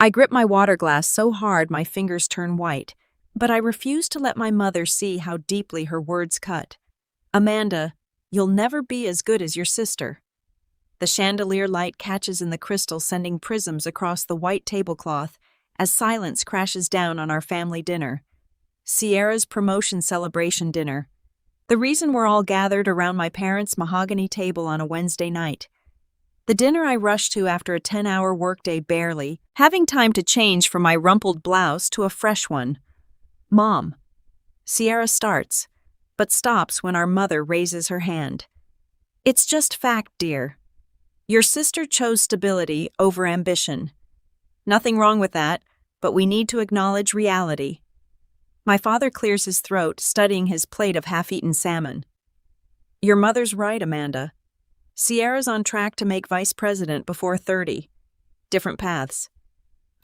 I grip my water glass so hard my fingers turn white, but I refuse to let my mother see how deeply her words cut. Amanda, you'll never be as good as your sister. The chandelier light catches in the crystal, sending prisms across the white tablecloth as silence crashes down on our family dinner. Sierra's promotion celebration dinner. The reason we're all gathered around my parents' mahogany table on a Wednesday night. The dinner I rushed to after a 10-hour workday, barely having time to change from my rumpled blouse to a fresh one. Mom. Sierra starts, but stops when our mother raises her hand. It's just fact, dear. Your sister chose stability over ambition. Nothing wrong with that, but we need to acknowledge reality. My father clears his throat, studying his plate of half-eaten salmon. Your mother's right, Amanda. Sierra's on track to make vice president before 30. Different paths.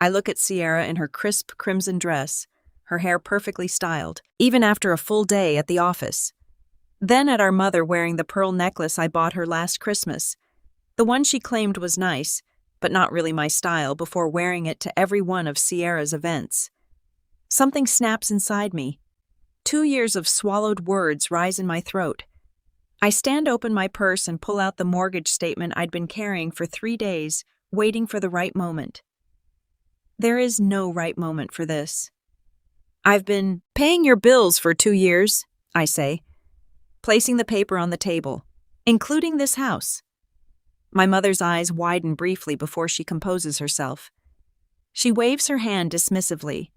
I look at Sierra in her crisp crimson dress, her hair perfectly styled, even after a full day at the office. Then at our mother wearing the pearl necklace I bought her last Christmas, the one she claimed was nice, but not really my style, before wearing it to every one of Sierra's events. Something snaps inside me. 2 years of swallowed words rise in my throat. I stand open my purse and pull out the mortgage statement I'd been carrying for 3 days, waiting for the right moment. There is no right moment for this. I've been paying your bills for 2 years, I say, placing the paper on the table, including this house. My mother's eyes widen briefly before she composes herself. She waves her hand dismissively.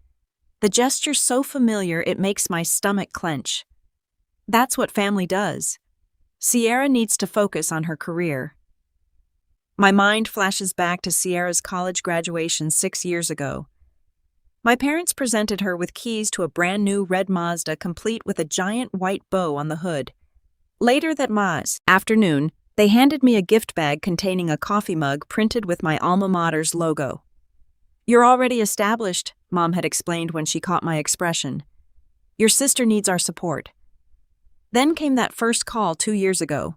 The gesture so familiar it makes my stomach clench. That's what family does. Sierra needs to focus on her career. My mind flashes back to Sierra's college graduation 6 years ago. My parents presented her with keys to a brand new red Mazda complete with a giant white bow on the hood. Later that afternoon, they handed me a gift bag containing a coffee mug printed with my alma mater's logo. You're already established, Mom had explained when she caught my expression. Your sister needs our support. Then came that first call 2 years ago.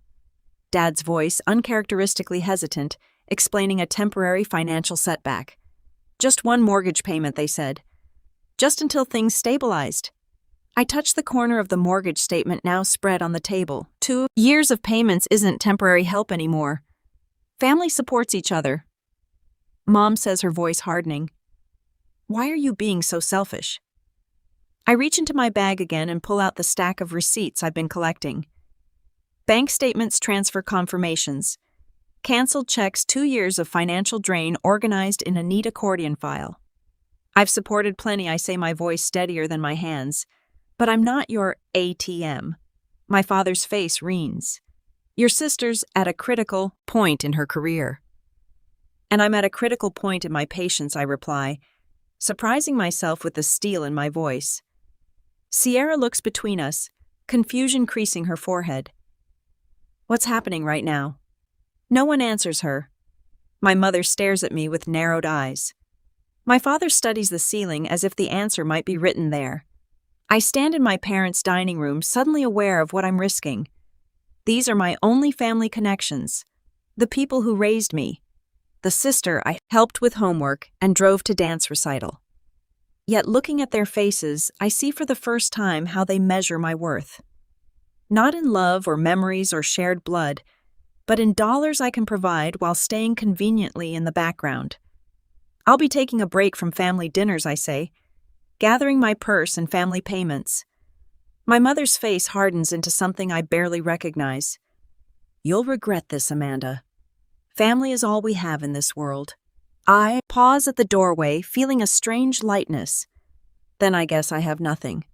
Dad's voice, uncharacteristically hesitant, explaining a temporary financial setback. Just one mortgage payment, they said. Just until things stabilized. I touched the corner of the mortgage statement now spread on the table. 2 years of payments isn't temporary help anymore. Family supports each other. Mom says, her voice hardening. Why are you being so selfish? I reach into my bag again and pull out the stack of receipts I've been collecting. Bank statements, transfer confirmations. Canceled checks, 2 years of financial drain organized in a neat accordion file. I've supported plenty, I say, my voice steadier than my hands. But I'm not your ATM. My father's face reens. Your sister's at a critical point in her career. And I'm at a critical point in my patience, I reply, surprising myself with the steel in my voice. Sierra looks between us, confusion creasing her forehead. What's happening right now? No one answers her. My mother stares at me with narrowed eyes. My father studies the ceiling as if the answer might be written there. I stand in my parents' dining room, suddenly aware of what I'm risking. These are my only family connections, the people who raised me, the sister I helped with homework and drove to dance recital. Yet looking at their faces, I see for the first time how they measure my worth. Not in love or memories or shared blood, but in dollars I can provide while staying conveniently in the background. I'll be taking a break from family dinners, I say, gathering my purse and family payments. My mother's face hardens into something I barely recognize. You'll regret this, Amanda. Family is all we have in this world. I pause at the doorway, feeling a strange lightness. Then I guess I have nothing.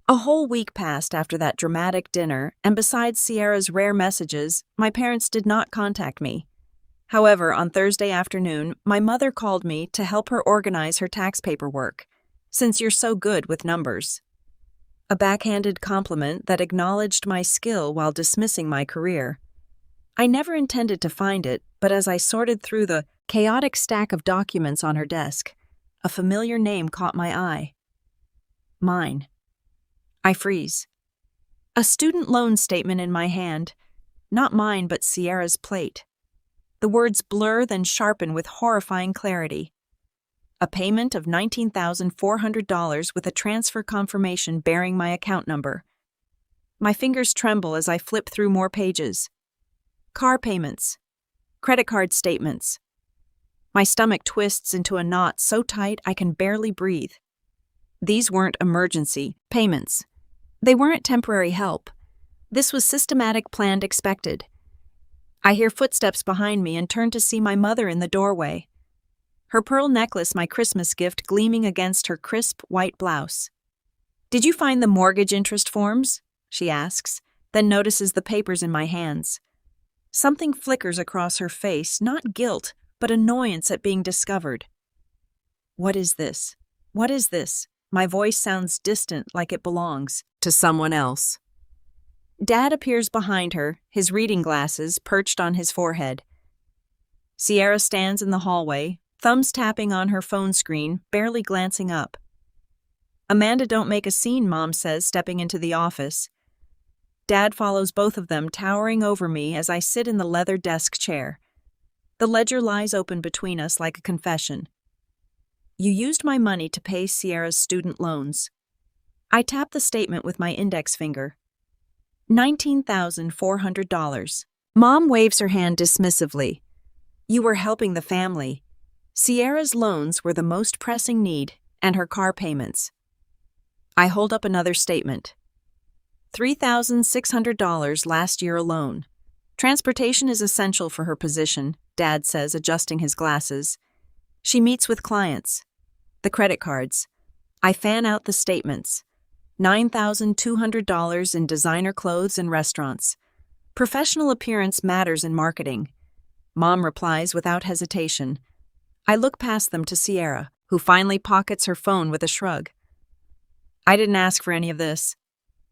A whole week passed after that dramatic dinner, and besides Sierra's rare messages, my parents did not contact me. However, on Thursday afternoon, my mother called me to help her organize her tax paperwork, since you're so good with numbers. A backhanded compliment that acknowledged my skill while dismissing my career. I never intended to find it, but as I sorted through the chaotic stack of documents on her desk, a familiar name caught my eye. Mine. I freeze. A student loan statement in my hand, not mine but Sierra's plate. The words blur then sharpen with horrifying clarity. a payment of $19,400 with a transfer confirmation bearing my account number. My fingers tremble as I flip through more pages. Car payments. Credit card statements. My stomach twists into a knot so tight I can barely breathe. These weren't emergency payments. They weren't temporary help. This was systematic, planned, expected. I hear footsteps behind me and turn to see my mother in the doorway. Her pearl necklace, my Christmas gift, gleaming against her crisp white blouse. "Did you find the mortgage interest forms?" she asks, then notices the papers in my hands. Something flickers across her face, not guilt, but annoyance at being discovered. "What is this? What is this?" My voice sounds distant, like it belongs to someone else. Dad appears behind her, his reading glasses perched on his forehead. Sierra stands in the hallway, thumbs tapping on her phone screen, barely glancing up. "Amanda, don't make a scene," Mom says, stepping into the office. Dad follows both of them, towering over me as I sit in the leather desk chair. The ledger lies open between us like a confession. "You used my money to pay Sierra's student loans." I tap the statement with my index finger. $19,400. Mom waves her hand dismissively. "You were helping the family. Sierra's loans were the most pressing need, and her car payments." I hold up another statement. $3,600 last year alone. Transportation is essential for her position, Dad says, adjusting his glasses. She meets with clients. The credit cards. I fan out the statements. $9,200 in designer clothes and restaurants. Professional appearance matters in marketing. Mom replies without hesitation. I look past them to Sierra, who finally pockets her phone with a shrug. "I didn't ask for any of this.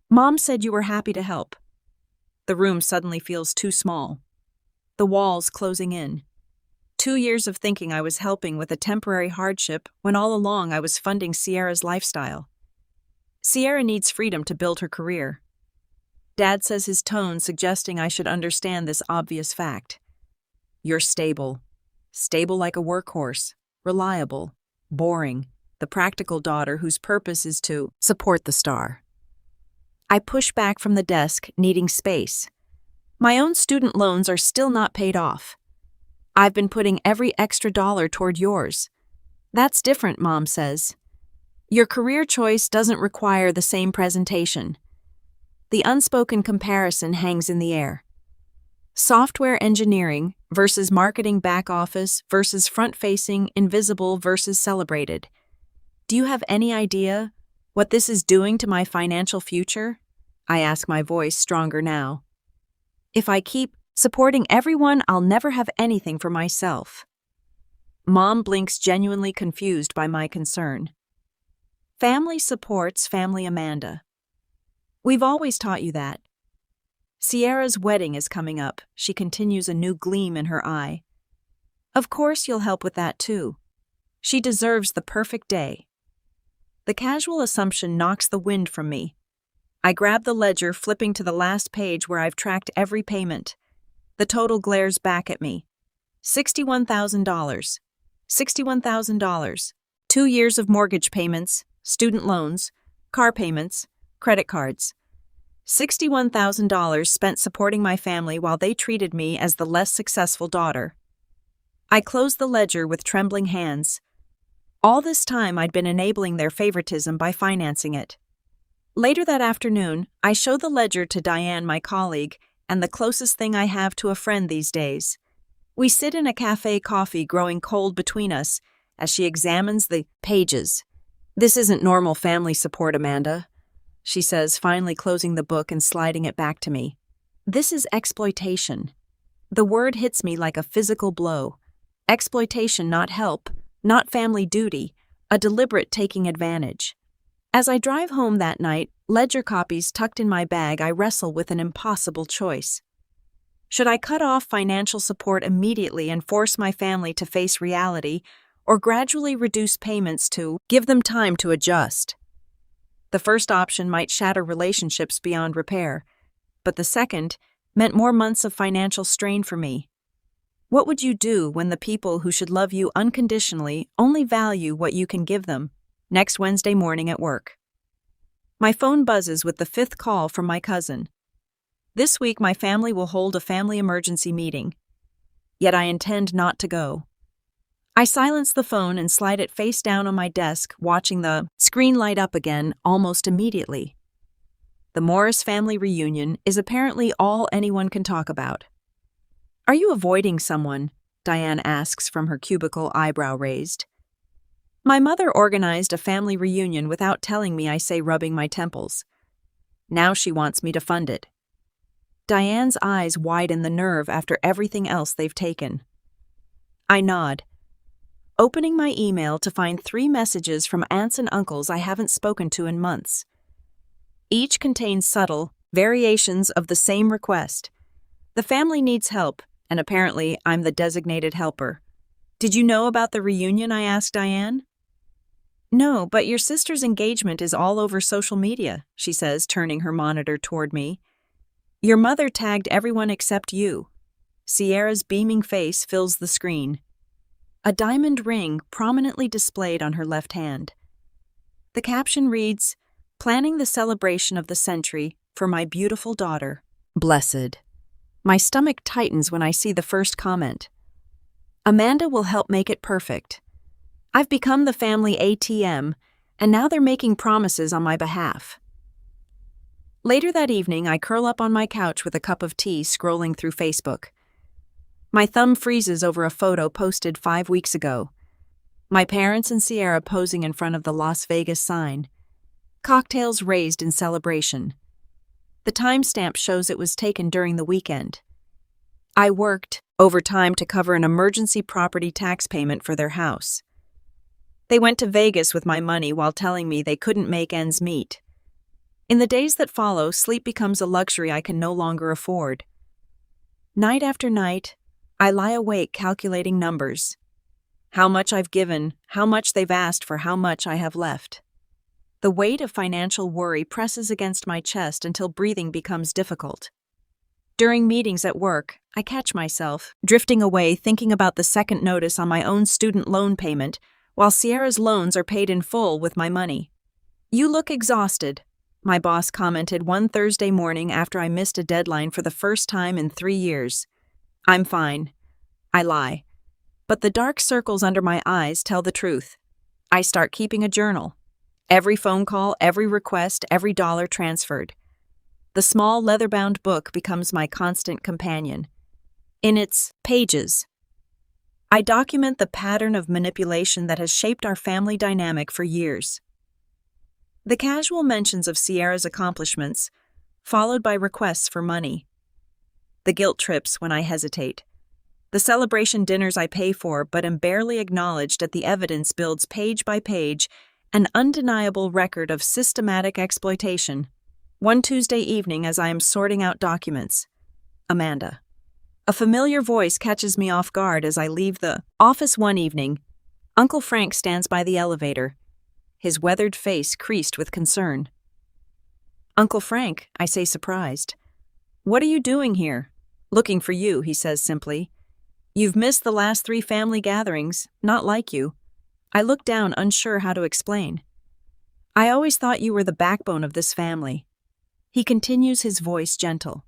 Mom said you were happy to help." The room suddenly feels too small. The walls closing in. 2 years of thinking I was helping with a temporary hardship when all along I was funding Sierra's lifestyle. Sierra needs freedom to build her career. Dad says, his tone suggesting I should understand this obvious fact. "You're stable. Stable like a workhorse. Reliable. Boring. The practical daughter whose purpose is to support the star." I push back from the desk, needing space. My own student loans are still not paid off. I've been putting every extra dollar toward yours. That's different, Mom says. Your career choice doesn't require the same presentation. The unspoken comparison hangs in the air. Software engineering versus marketing back office versus front-facing, invisible versus celebrated. Do you have any idea what this is doing to my financial future? I ask, my voice stronger now. If I keep supporting everyone, I'll never have anything for myself. Mom blinks, genuinely confused by my concern. Family supports family, Amanda. We've always taught you that. Sierra's wedding is coming up, she continues, a new gleam in her eye. Of course you'll help with that too. She deserves the perfect day. The casual assumption knocks the wind from me. I grab the ledger, flipping to the last page where I've tracked every payment. The total glares back at me. $61,000. $61,000. 2 years of mortgage payments, student loans, car payments, credit cards. $61,000 spent supporting my family while they treated me as the less successful daughter. I closed the ledger with trembling hands. All this time I'd been enabling their favoritism by financing it. Later that afternoon, I show the ledger to Diane, my colleague, and the closest thing I have to a friend these days. We sit in a cafe, coffee growing cold between us, as she examines the pages. This isn't normal family support, Amanda, she says, finally closing the book and sliding it back to me. This is exploitation. The word hits me like a physical blow. Exploitation, not help, not family duty, a deliberate taking advantage. As I drive home that night, ledger copies tucked in my bag, I wrestle with an impossible choice. Should I cut off financial support immediately and force my family to face reality, or gradually reduce payments to give them time to adjust? The first option might shatter relationships beyond repair, but the second meant more months of financial strain for me. What would you do when the people who should love you unconditionally only value what you can give them? Next Wednesday morning at work. My phone buzzes with the 5th call from my cousin. This week my family will hold a family emergency meeting. Yet I intend not to go. I silence the phone and slide it face down on my desk, watching the screen light up again almost immediately. The Morris family reunion is apparently all anyone can talk about. Are you avoiding someone? Diane asks from her cubicle, eyebrow raised. My mother organized a family reunion without telling me, I say, rubbing my temples. Now she wants me to fund it. Diane's eyes widen the nerve after everything else they've taken. I nod, opening my email to find 3 messages from aunts and uncles I haven't spoken to in months. Each contains subtle variations of the same request. The family needs help, and apparently I'm the designated helper. Did you know about the reunion? I asked Diane. No, but your sister's engagement is all over social media, she says, turning her monitor toward me. Your mother tagged everyone except you. Sierra's beaming face fills the screen. A diamond ring prominently displayed on her left hand. The caption reads, "Planning the celebration of the century for my beautiful daughter, Blessed." My stomach tightens when I see the first comment. Amanda will help make it perfect. I've become the family ATM, and now they're making promises on my behalf. Later that evening, I curl up on my couch with a cup of tea, scrolling through Facebook. My thumb freezes over a photo posted 5 weeks ago. My parents and Sierra posing in front of the Las Vegas sign. Cocktails raised in celebration. The timestamp shows it was taken during the weekend. I worked overtime to cover an emergency property tax payment for their house. They went to Vegas with my money while telling me they couldn't make ends meet. In the days that follow, sleep becomes a luxury I can no longer afford. Night after night, I lie awake calculating numbers. How much I've given, how much they've asked for, how much I have left. The weight of financial worry presses against my chest until breathing becomes difficult. During meetings at work, I catch myself drifting away thinking about the second notice on my own student loan payment, while Sierra's loans are paid in full with my money. You look exhausted, my boss commented one Thursday morning after I missed a deadline for the first time in 3 years. I'm fine. I lie. But the dark circles under my eyes tell the truth. I start keeping a journal. Every phone call, every request, every dollar transferred. The small leather-bound book becomes my constant companion. In its pages, I document the pattern of manipulation that has shaped our family dynamic for years. The casual mentions of Sierra's accomplishments, followed by requests for money. The guilt trips when I hesitate. The celebration dinners I pay for but am barely acknowledged at the evidence builds page by page, an undeniable record of systematic exploitation. One Tuesday evening as I am sorting out documents. Amanda. A familiar voice catches me off guard as I leave the office one evening. Uncle Frank stands by the elevator, his weathered face creased with concern. Uncle Frank, I say, surprised. What are you doing here? Looking for you, he says simply. You've missed the last 3 family gatherings, not like you. I look down, unsure how to explain. I always thought you were the backbone of this family. He continues, his voice gentle.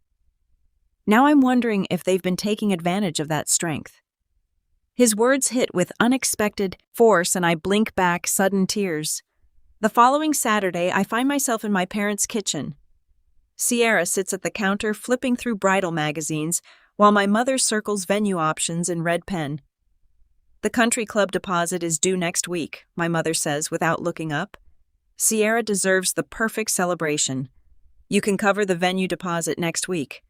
Now I'm wondering if they've been taking advantage of that strength. His words hit with unexpected force and I blink back, sudden tears. The following Saturday, I find myself in my parents' kitchen. Sierra sits at the counter flipping through bridal magazines while my mother circles venue options in red pen. The country club deposit is due next week, my mother says without looking up. Sierra deserves the perfect celebration. You can cover the venue deposit next week.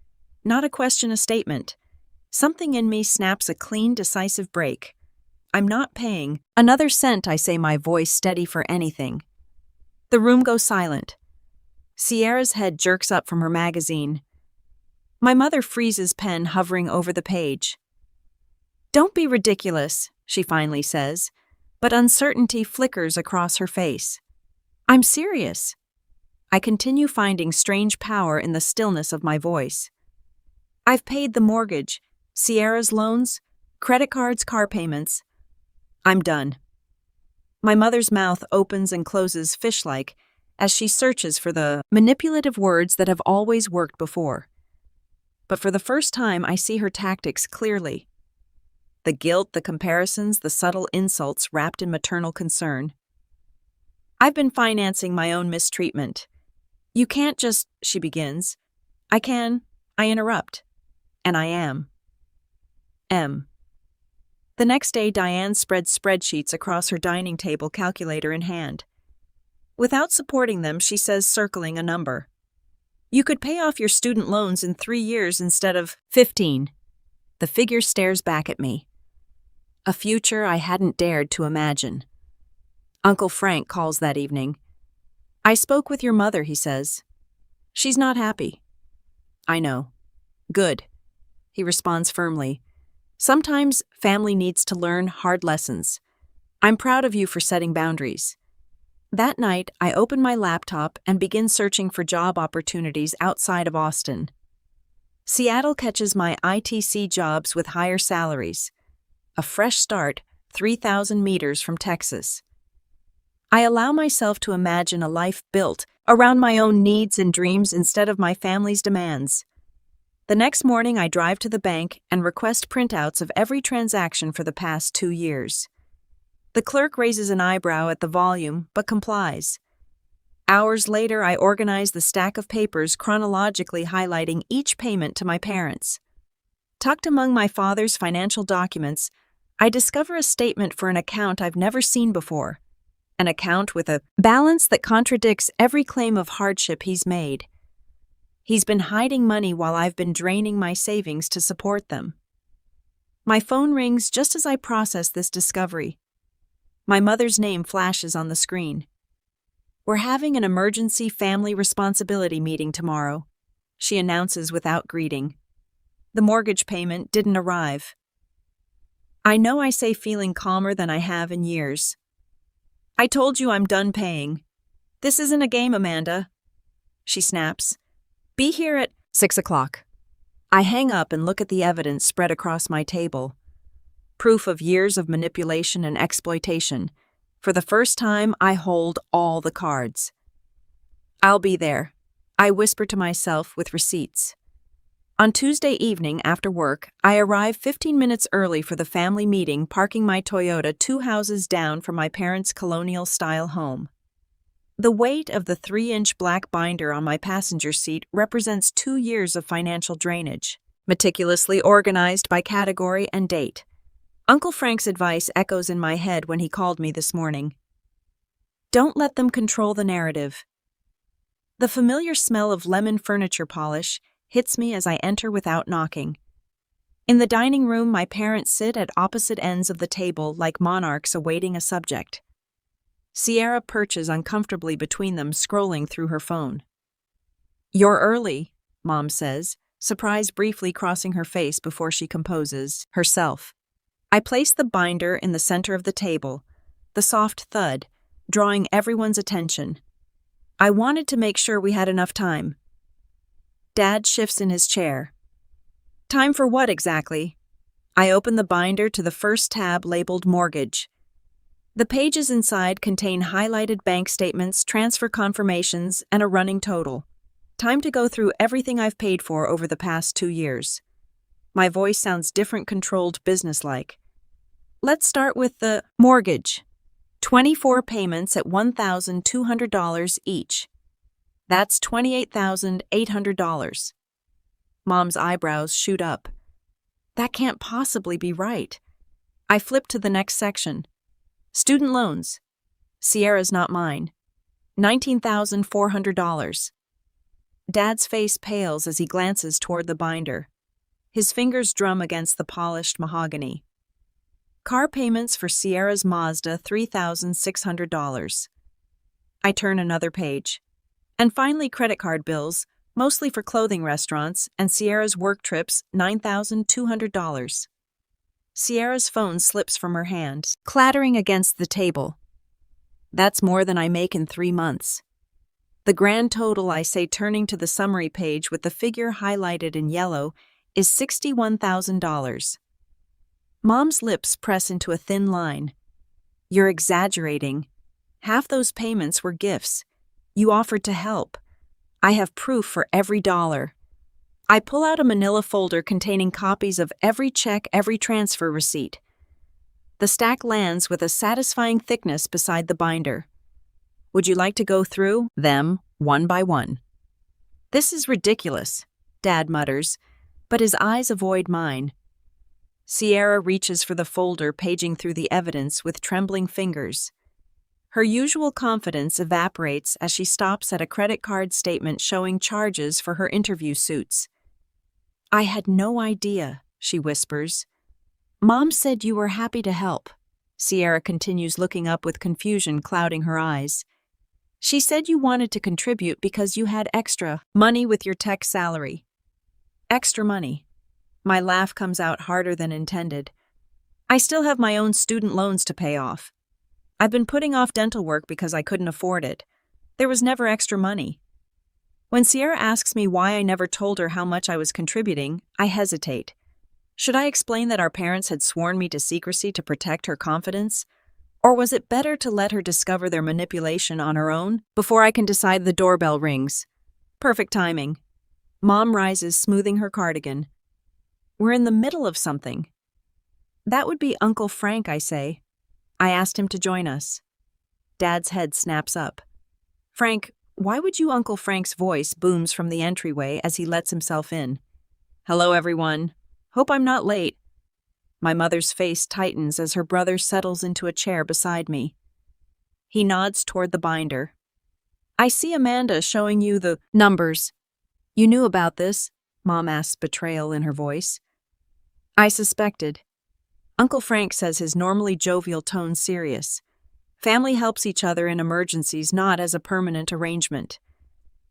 Not a question, a statement. Something in me snaps a clean, decisive break. I'm not paying another cent, I say, my voice steady for anything. The room goes silent. Sierra's head jerks up from her magazine. My mother freezes pen hovering over the page. Don't be ridiculous, she finally says, but uncertainty flickers across her face. I'm serious. I continue finding strange power in the stillness of my voice. I've paid the mortgage, Sierra's loans, Credit cards, car payments. I'm done. My mother's mouth opens and closes fish-like as she searches for the manipulative words that have always worked before. But for the first time, I see her tactics clearly. The guilt, the comparisons, the subtle insults wrapped in maternal concern. I've been financing my own mistreatment. You can't just, she begins. I can, I interrupt. And I am. M. The next day, Diane spreads spreadsheets across her dining table, calculator in hand. Without supporting them, she says, circling a number. You could pay off your student loans in 3 years instead of 15. The figure stares back at me. A future I hadn't dared to imagine. Uncle Frank calls that evening. I spoke with your mother, he says. She's not happy. I know. Good. He responds firmly. Sometimes family needs to learn hard lessons. I'm proud of you for setting boundaries. That night, I open my laptop and begin searching for job opportunities outside of Austin. Seattle catches my ITC jobs with higher salaries. A fresh start, 3,000 meters from Texas. I allow myself to imagine a life built around my own needs and dreams instead of my family's demands. The next morning, I drive to the bank and request printouts of every transaction for the past 2 years. The clerk raises an eyebrow at the volume, but complies. Hours later, I organize the stack of papers chronologically highlighting each payment to my parents. Tucked among my father's financial documents, I discover a statement for an account I've never seen before. An account with a balance that contradicts every claim of hardship he's made. He's been hiding money while I've been draining my savings to support them. My phone rings just as I process this discovery. My mother's name flashes on the screen. We're having an emergency family responsibility meeting tomorrow, she announces without greeting. The mortgage payment didn't arrive. I know I say feeling calmer than I have in years. I told you I'm done paying. This isn't a game, Amanda. She snaps. Be here at 6 o'clock. I hang up and look at the evidence spread across my table. Proof of years of manipulation and exploitation. For the first time, I hold all the cards. I'll be there, I whisper to myself with receipts. On Tuesday evening after work, I arrive 15 minutes early for the family meeting, parking my Toyota 2 houses down from my parents' colonial-style home. The weight of the 3-inch black binder on my passenger seat represents 2 years of financial drainage, meticulously organized by category and date. Uncle Frank's advice echoes in my head when he called me this morning. Don't let them control the narrative. The familiar smell of lemon furniture polish hits me as I enter without knocking. In the dining room, my parents sit at opposite ends of the table like monarchs awaiting a subject. Sierra perches uncomfortably between them, scrolling through her phone. You're early, Mom says, surprise briefly crossing her face before she composes herself. I place the binder in the center of the table, the soft thud, drawing everyone's attention. I wanted to make sure we had enough time. Dad shifts in his chair. Time for what exactly? I open the binder to the first tab labeled Mortgage. The pages inside contain highlighted bank statements, transfer confirmations, and a running total. Time to go through everything I've paid for over the past 2 years. My voice sounds different, controlled, businesslike. Let's start with the mortgage. 24 payments at $1,200 each. That's $28,800. Mom's eyebrows shoot up. That can't possibly be right. I flip to the next section. Student loans. Sierra's not mine. $19,400. Dad's face pales as he glances toward the binder. His fingers drum against the polished mahogany. Car payments for Sierra's Mazda, $3,600. I turn another page. And finally, credit card bills, mostly for clothing restaurants, and Sierra's work trips, $9,200. Sierra's phone slips from her hand, clattering against the table. That's more than I make in 3 months. The grand total, I say, turning to the summary page with the figure highlighted in yellow, is $61,000. Mom's lips press into a thin line. You're exaggerating. Half those payments were gifts. You offered to help. I have proof for every dollar. I pull out a manila folder containing copies of every check, every transfer receipt. The stack lands with a satisfying thickness beside the binder. Would you like to go through them one by one? This is ridiculous, Dad mutters, but his eyes avoid mine. Sierra reaches for the folder, paging through the evidence with trembling fingers. Her usual confidence evaporates as she stops at a credit card statement showing charges for her interview suits. I had no idea, she whispers. Mom said you were happy to help. Sierra continues, looking up with confusion clouding her eyes. She said you wanted to contribute because you had extra money with your tech salary. Extra money. My laugh comes out harder than intended. I still have my own student loans to pay off. I've been putting off dental work because I couldn't afford it. There was never extra money. When Sierra asks me why I never told her how much I was contributing, I hesitate. Should I explain that our parents had sworn me to secrecy to protect her confidence? Or was it better to let her discover their manipulation on her own before I can decide? The doorbell rings. Perfect timing. Mom rises, smoothing her cardigan. We're in the middle of something. That would be Uncle Frank, I say. I asked him to join us. Dad's head snaps up. Frank, why would you? Uncle Frank's voice booms from the entryway as he lets himself in. Hello, everyone. Hope I'm not late. My mother's face tightens as her brother settles into a chair beside me. He nods toward the binder. I see Amanda showing you the numbers. You knew about this? Mom asks, betrayal in her voice. I suspected. Uncle Frank says, his normally jovial tone serious. Family helps each other in emergencies, not as a permanent arrangement.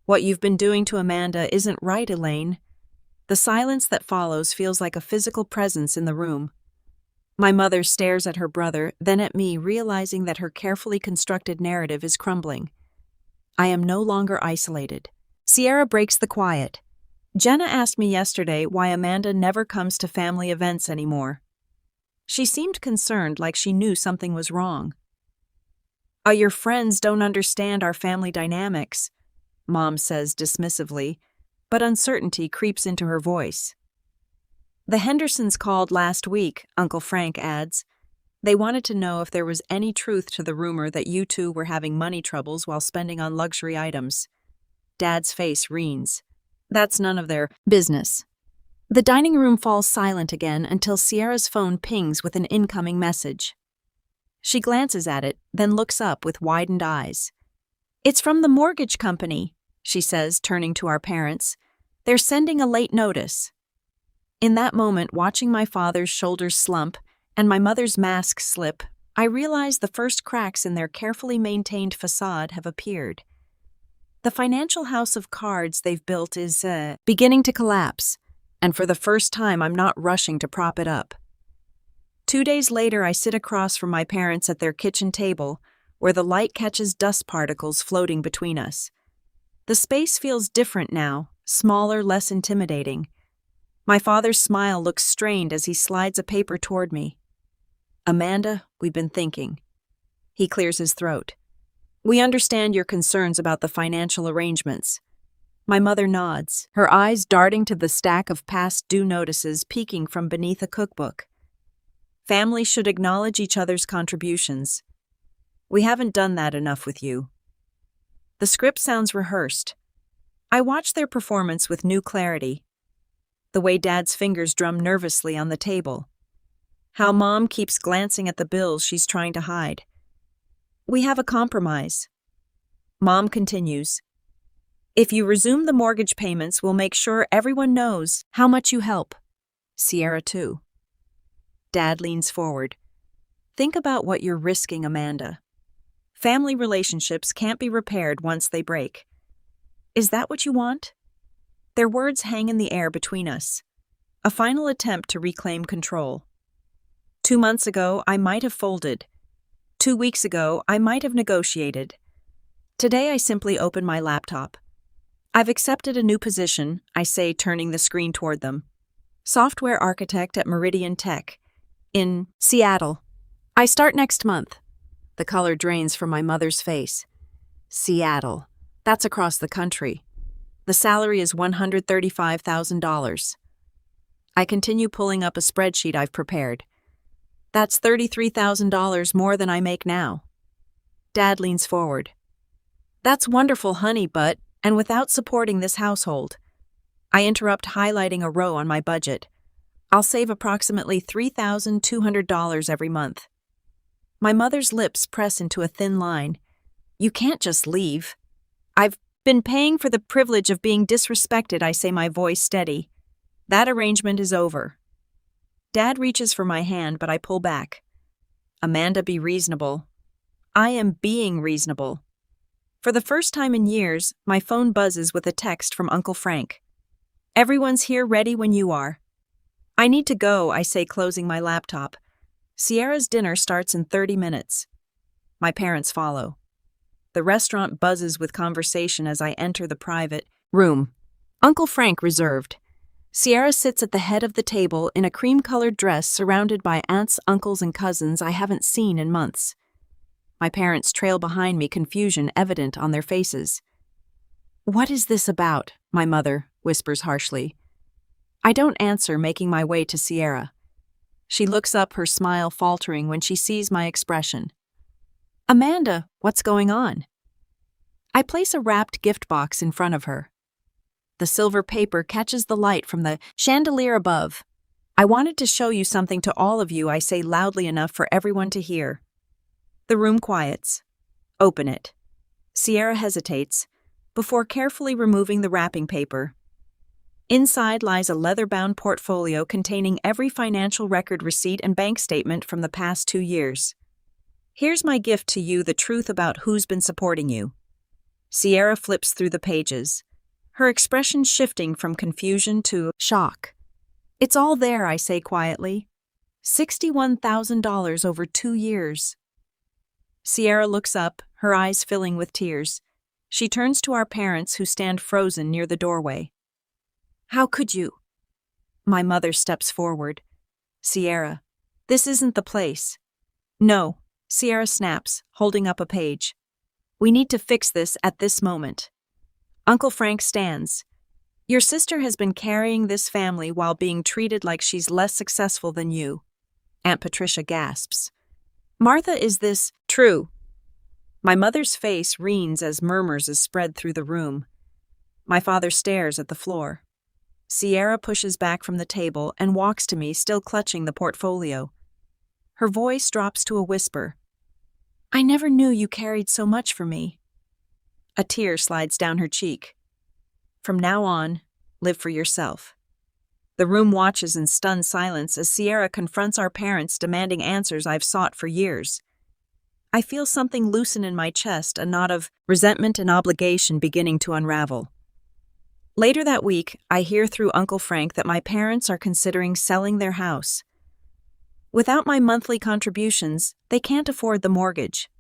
What you've been doing to Amanda isn't right, Elaine. The silence that follows feels like a physical presence in the room. My mother stares at her brother, then at me, realizing that her carefully constructed narrative is crumbling. I am no longer isolated. Sierra breaks the quiet. Jenna asked me yesterday why Amanda never comes to family events anymore. She seemed concerned, like she knew something was wrong. Your friends don't understand our family dynamics, Mom says dismissively, but uncertainty creeps into her voice. The Hendersons called last week, Uncle Frank adds. They wanted to know if there was any truth to the rumor that you two were having money troubles while spending on luxury items. Dad's face wreens. That's none of their business. The dining room falls silent again until Sierra's phone pings with an incoming message. She glances at it, then looks up with widened eyes. It's from the mortgage company, she says, turning to our parents. They're sending a late notice. In that moment, watching my father's shoulders slump and my mother's mask slip, I realize the first cracks in their carefully maintained facade have appeared. The financial house of cards they've built is beginning to collapse, and for the first time I'm not rushing to prop it up. 2 days later, I sit across from my parents at their kitchen table, where the light catches dust particles floating between us. The space feels different now, smaller, less intimidating. My father's smile looks strained as he slides a paper toward me. Amanda, we've been thinking. He clears his throat. We understand your concerns about the financial arrangements. My mother nods, her eyes darting to the stack of past due notices peeking from beneath a cookbook. Families should acknowledge each other's contributions. We haven't done that enough with you. The script sounds rehearsed. I watch their performance with new clarity. The way Dad's fingers drum nervously on the table. How Mom keeps glancing at the bills she's trying to hide. We have a compromise. Mom continues. If you resume the mortgage payments, we'll make sure everyone knows how much you help. Sierra too. Dad leans forward. Think about what you're risking, Amanda. Family relationships can't be repaired once they break. Is that what you want? Their words hang in the air between us. A final attempt to reclaim control. 2 months ago, I might have folded. 2 weeks ago, I might have negotiated. Today, I simply open my laptop. I've accepted a new position, I say, turning the screen toward them. Software architect at Meridian Tech. In Seattle. I start next month. The color drains from my mother's face. Seattle. That's across the country. The salary is $135,000. I continue pulling up a spreadsheet I've prepared. That's $33,000 more than I make now. Dad leans forward. That's wonderful, honey, but, and without supporting this household. I interrupt, highlighting a row on my budget. I'll save approximately $3,200 every month. My mother's lips press into a thin line. You can't just leave. I've been paying for the privilege of being disrespected, I say, my voice steady. That arrangement is over. Dad reaches for my hand, but I pull back. Amanda, be reasonable. I am being reasonable. For the first time in years, my phone buzzes with a text from Uncle Frank. Everyone's here ready when you are. I need to go, I say, closing my laptop. Sierra's dinner starts in 30 minutes. My parents follow. The restaurant buzzes with conversation as I enter the private room. Uncle Frank reserved. Sierra sits at the head of the table in a cream-colored dress surrounded by aunts, uncles, and cousins I haven't seen in months. My parents trail behind me, confusion evident on their faces. What is this about? My mother whispers harshly. I don't answer, making my way to Sierra. She looks up, her smile faltering when she sees my expression. Amanda, what's going on? I place a wrapped gift box in front of her. The silver paper catches the light from the chandelier above. I wanted to show you something to all of you, I say loudly enough for everyone to hear. The room quiets. Open it. Sierra hesitates, before carefully removing the wrapping paper. Inside lies a leather-bound portfolio containing every financial record, receipt, and bank statement from the past 2 years. Here's my gift to you, the truth about who's been supporting you. Sierra flips through the pages, her expression shifting from confusion to shock. It's all there, I say quietly. $61,000 over 2 years. Sierra looks up, her eyes filling with tears. She turns to our parents, who stand frozen near the doorway. How could you? My mother steps forward. Sierra, this isn't the place. No, Sierra snaps, holding up a page. We need to fix this at this moment. Uncle Frank stands. Your sister has been carrying this family while being treated like she's less successful than you. Aunt Patricia gasps. Martha, is this true? My mother's face reens as murmurs is spread through the room. My father stares at the floor. Sierra pushes back from the table and walks to me, still clutching the portfolio. Her voice drops to a whisper. I never knew you carried so much for me. A tear slides down her cheek. From now on, live for yourself. The room watches in stunned silence as Sierra confronts our parents, demanding answers I've sought for years. I feel something loosen in my chest, a knot of resentment and obligation beginning to unravel. Later that week, I hear through Uncle Frank that my parents are considering selling their house. Without my monthly contributions, they can't afford the mortgage.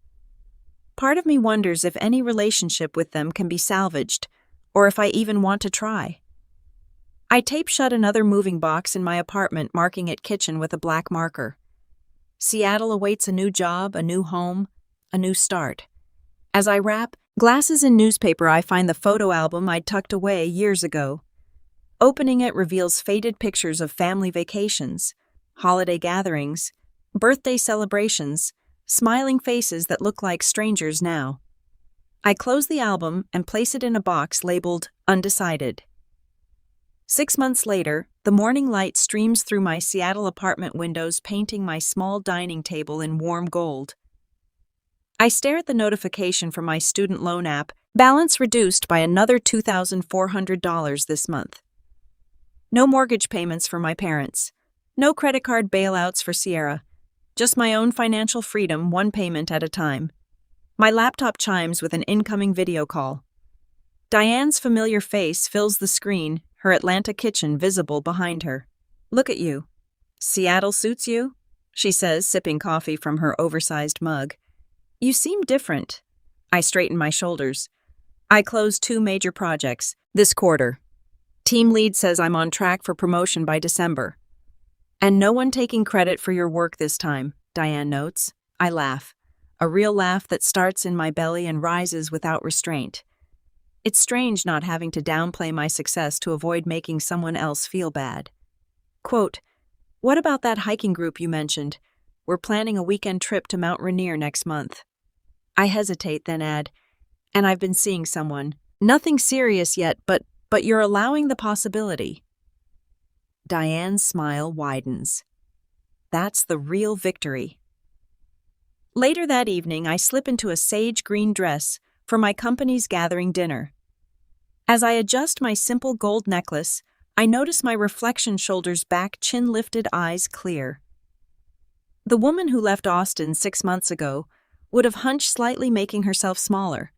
Part of me wonders if any relationship with them can be salvaged, or if I even want to try. I tape shut another moving box in my apartment, marking it kitchen with a black marker. Seattle awaits a new job, a new home, a new start. As I wrap glasses in newspaper, I find the photo album I'd tucked away years ago. Opening it reveals faded pictures of family vacations, holiday gatherings, birthday celebrations, smiling faces that look like strangers now. I close the album and place it in a box labeled Undecided. 6 months later, the morning light streams through my Seattle apartment windows, painting my small dining table in warm gold. I stare at the notification from my student loan app, balance reduced by another $2,400 this month. No mortgage payments for my parents. No credit card bailouts for Sierra. Just my own financial freedom, one payment at a time. My laptop chimes with an incoming video call. Diane's familiar face fills the screen, her Atlanta kitchen visible behind her. Look at you. Seattle suits you? She says, sipping coffee from her oversized mug. You seem different. I straighten my shoulders. I closed 2 major projects this quarter. Team lead says I'm on track for promotion by December. And no one taking credit for your work this time, Diane notes. I laugh. A real laugh that starts in my belly and rises without restraint. It's strange not having to downplay my success to avoid making someone else feel bad. Quote, "What about that hiking group you mentioned? We're planning a weekend trip to Mount Rainier next month." I hesitate, then add, "And I've been seeing someone. Nothing serious yet, but you're allowing the possibility." Diane's smile widens. That's the real victory. Later that evening, I slip into a sage green dress for my company's gathering dinner. As I adjust my simple gold necklace, I notice my reflection shoulders back, chin lifted, eyes clear. The woman who left Austin 6 months ago would have hunched slightly, making herself smaller.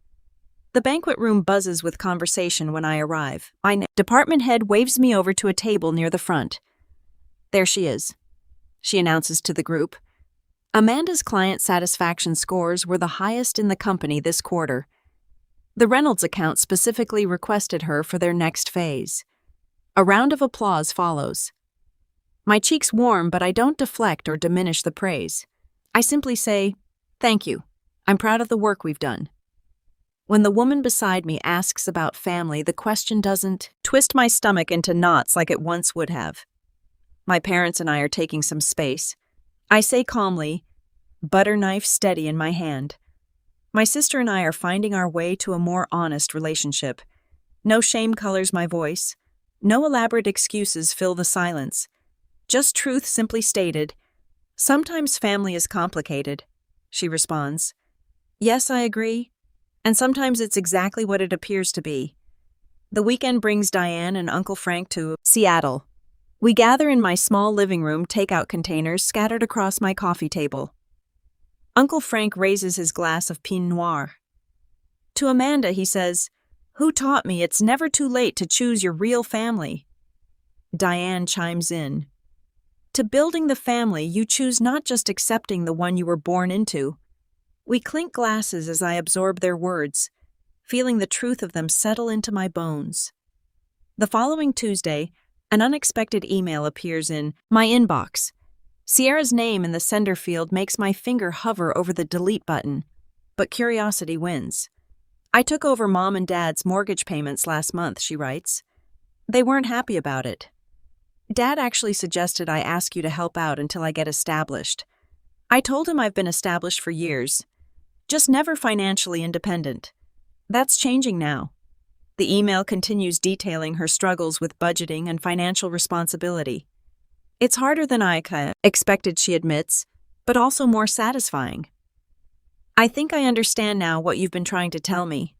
The banquet room buzzes with conversation when I arrive. My department head waves me over to a table near the front. "There she is," she announces to the group. Amanda's client satisfaction scores were the highest in the company this quarter. The Reynolds account specifically requested her for their next phase. A round of applause follows. My cheeks warm, but I don't deflect or diminish the praise. I simply say, "Thank you. I'm proud of the work we've done." When the woman beside me asks about family, the question doesn't twist my stomach into knots like it once would have. My parents and I are taking some space. I say calmly, butter knife steady in my hand. My sister and I are finding our way to a more honest relationship. No shame colors my voice. No elaborate excuses fill the silence. Just truth simply stated. "Sometimes family is complicated," she responds. "Yes, I agree. And sometimes it's exactly what it appears to be." The weekend brings Diane and Uncle Frank to Seattle. We gather in my small living room, takeout containers scattered across my coffee table. Uncle Frank raises his glass of Pinot Noir. To Amanda, he says, "Who taught me it's never too late to choose your real family?" Diane chimes in. "To building the family, you choose not just accepting the one you were born into." We clink glasses as I absorb their words, feeling the truth of them settle into my bones. The following Tuesday, an unexpected email appears in my inbox. Sierra's name in the sender field makes my finger hover over the delete button, but curiosity wins. "I took over Mom and Dad's mortgage payments last month," she writes. "They weren't happy about it. Dad actually suggested I ask you to help out until I get established. I told him I've been established for years, just never financially independent. That's changing now." The email continues detailing her struggles with budgeting and financial responsibility. "It's harder than I expected," she admits, "but also more satisfying. I think I understand now what you've been trying to tell me."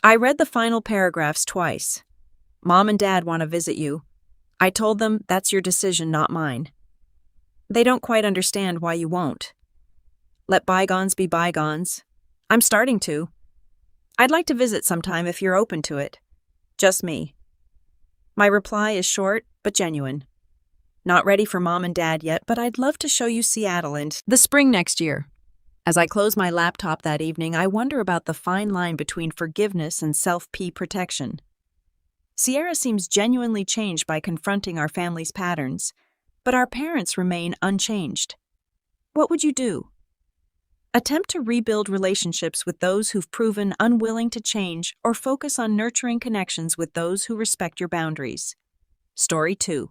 I read the final paragraphs twice. "Mom and Dad want to visit you. I told them that's your decision, not mine. They don't quite understand why you won't. Let bygones be bygones. I'm starting to. I'd like to visit sometime if you're open to it. Just me." My reply is short but genuine. "Not ready for Mom and Dad yet, but I'd love to show you Seattle in the spring next year." As I close my laptop that evening, I wonder about the fine line between forgiveness and self-protection. Sierra seems genuinely changed by confronting our family's patterns, but our parents remain unchanged. What would you do? Attempt to rebuild relationships with those who've proven unwilling to change, or focus on nurturing connections with those who respect your boundaries. Story 2.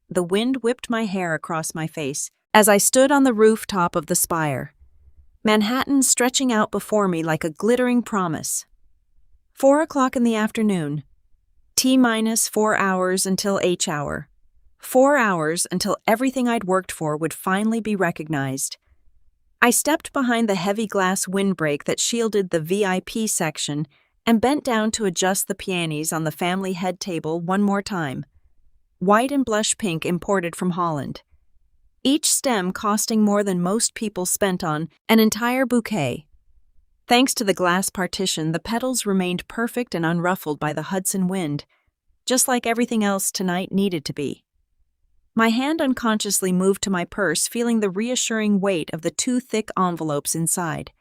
The wind whipped my hair across my face as I stood on the rooftop of the spire. Manhattan stretching out before me like a glittering promise. 4 o'clock in the afternoon. T-minus 4 hours until H hour. 4 hours until everything I'd worked for would finally be recognized. I stepped behind the heavy glass windbreak that shielded the VIP section and bent down to adjust the peonies on the family head table one more time. White and blush pink imported from Holland. Each stem costing more than most people spent on an entire bouquet. Thanks to the glass partition, the petals remained perfect and unruffled by the Hudson wind, just like everything else tonight needed to be. My hand unconsciously moved to my purse, feeling the reassuring weight of the 2 thick envelopes inside.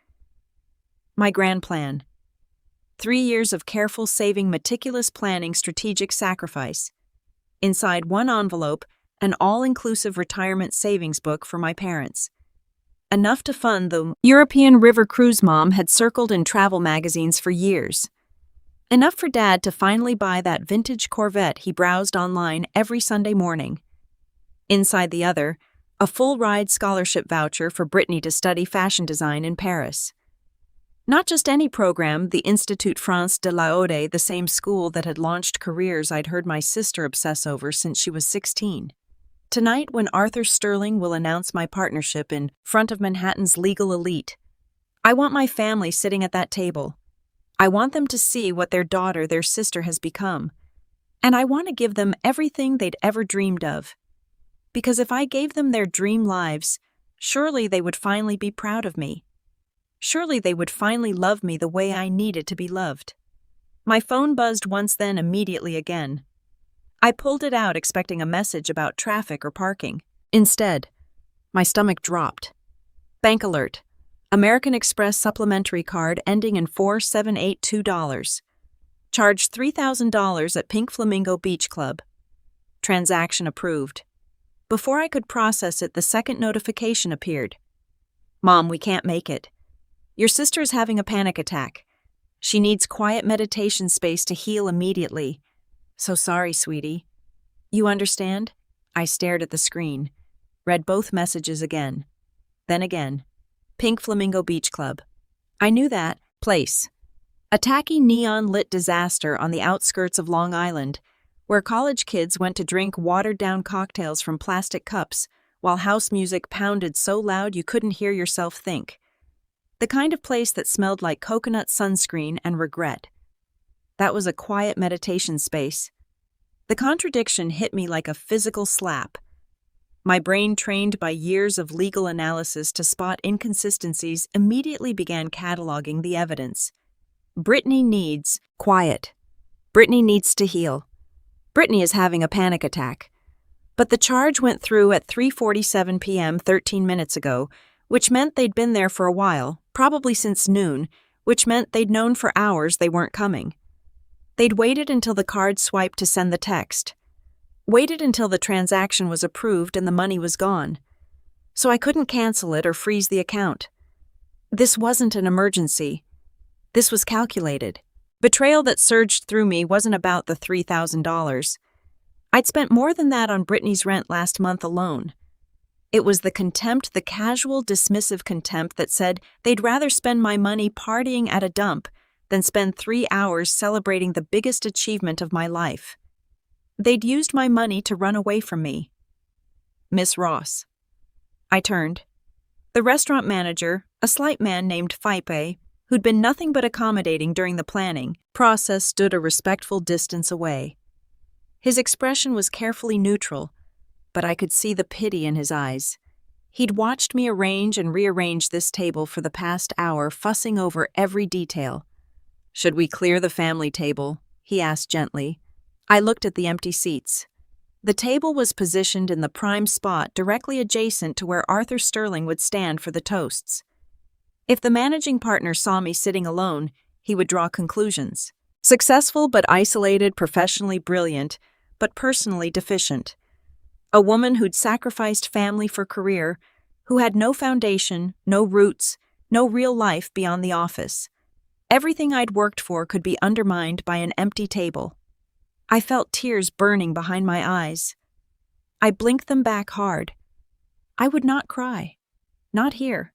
My grand plan. 3 years of careful saving, meticulous planning, strategic sacrifice. Inside one envelope, an all-inclusive retirement savings book for my parents. Enough to fund the European river cruise Mom had circled in travel magazines for years. Enough for Dad to finally buy that vintage Corvette he browsed online every Sunday morning. Inside the other, a full-ride scholarship voucher for Brittany to study fashion design in Paris. Not just any program, the Institut France de la Ode, the same school that had launched careers I'd heard my sister obsess over since she was 16. Tonight, when Arthur Sterling will announce my partnership in front of Manhattan's legal elite, I want my family sitting at that table. I want them to see what their daughter, their sister, has become. And I want to give them everything they'd ever dreamed of. Because if I gave them their dream lives, surely they would finally be proud of me. Surely they would finally love me the way I needed to be loved. My phone buzzed once, then immediately again. I pulled it out expecting a message about traffic or parking. Instead, my stomach dropped. Bank alert. American Express supplementary card ending in $4782. Charged $3,000 at Pink Flamingo Beach Club. Transaction approved. Before I could process it, the second notification appeared. Mom, we can't make it. Your sister is having a panic attack. She needs quiet meditation space to heal immediately. So sorry, sweetie. You understand? I stared at the screen, read both messages again. Then again. Pink Flamingo Beach Club. I knew that place. A tacky neon-lit disaster on the outskirts of Long Island, where college kids went to drink watered-down cocktails from plastic cups while house music pounded so loud you couldn't hear yourself think. The kind of place that smelled like coconut sunscreen and regret. That was a quiet meditation space. The contradiction hit me like a physical slap. My brain, trained by years of legal analysis to spot inconsistencies, immediately began cataloging the evidence. Brittany needs quiet. Brittany needs to heal. Brittany is having a panic attack. But the charge went through at 3:47 p.m. 13 minutes ago, which meant they'd been there for a while, probably since noon, which meant they'd known for hours they weren't coming. They'd waited until the card swiped to send the text. Waited until the transaction was approved and the money was gone. So I couldn't cancel it or freeze the account. This wasn't an emergency. This was calculated. Betrayal that surged through me wasn't about the $3,000. I'd spent more than that on Brittany's rent last month alone. It was the contempt, the casual, dismissive contempt that said they'd rather spend my money partying at a dump than spend 3 hours celebrating the biggest achievement of my life. They'd used my money to run away from me. Miss Ross. I turned. The restaurant manager, a slight man named Fipe, who'd been nothing but accommodating during the planning process, stood a respectful distance away. His expression was carefully neutral, but I could see the pity in his eyes. He'd watched me arrange and rearrange this table for the past hour, fussing over every detail. "Should we clear the family table?" he asked gently. I looked at the empty seats. The table was positioned in the prime spot directly adjacent to where Arthur Sterling would stand for the toasts. If the managing partner saw me sitting alone, he would draw conclusions. Successful but isolated, professionally brilliant, but personally deficient. A woman who'd sacrificed family for career, who had no foundation, no roots, no real life beyond the office. Everything I'd worked for could be undermined by an empty table. I felt tears burning behind my eyes. I blinked them back hard. I would not cry. Not here.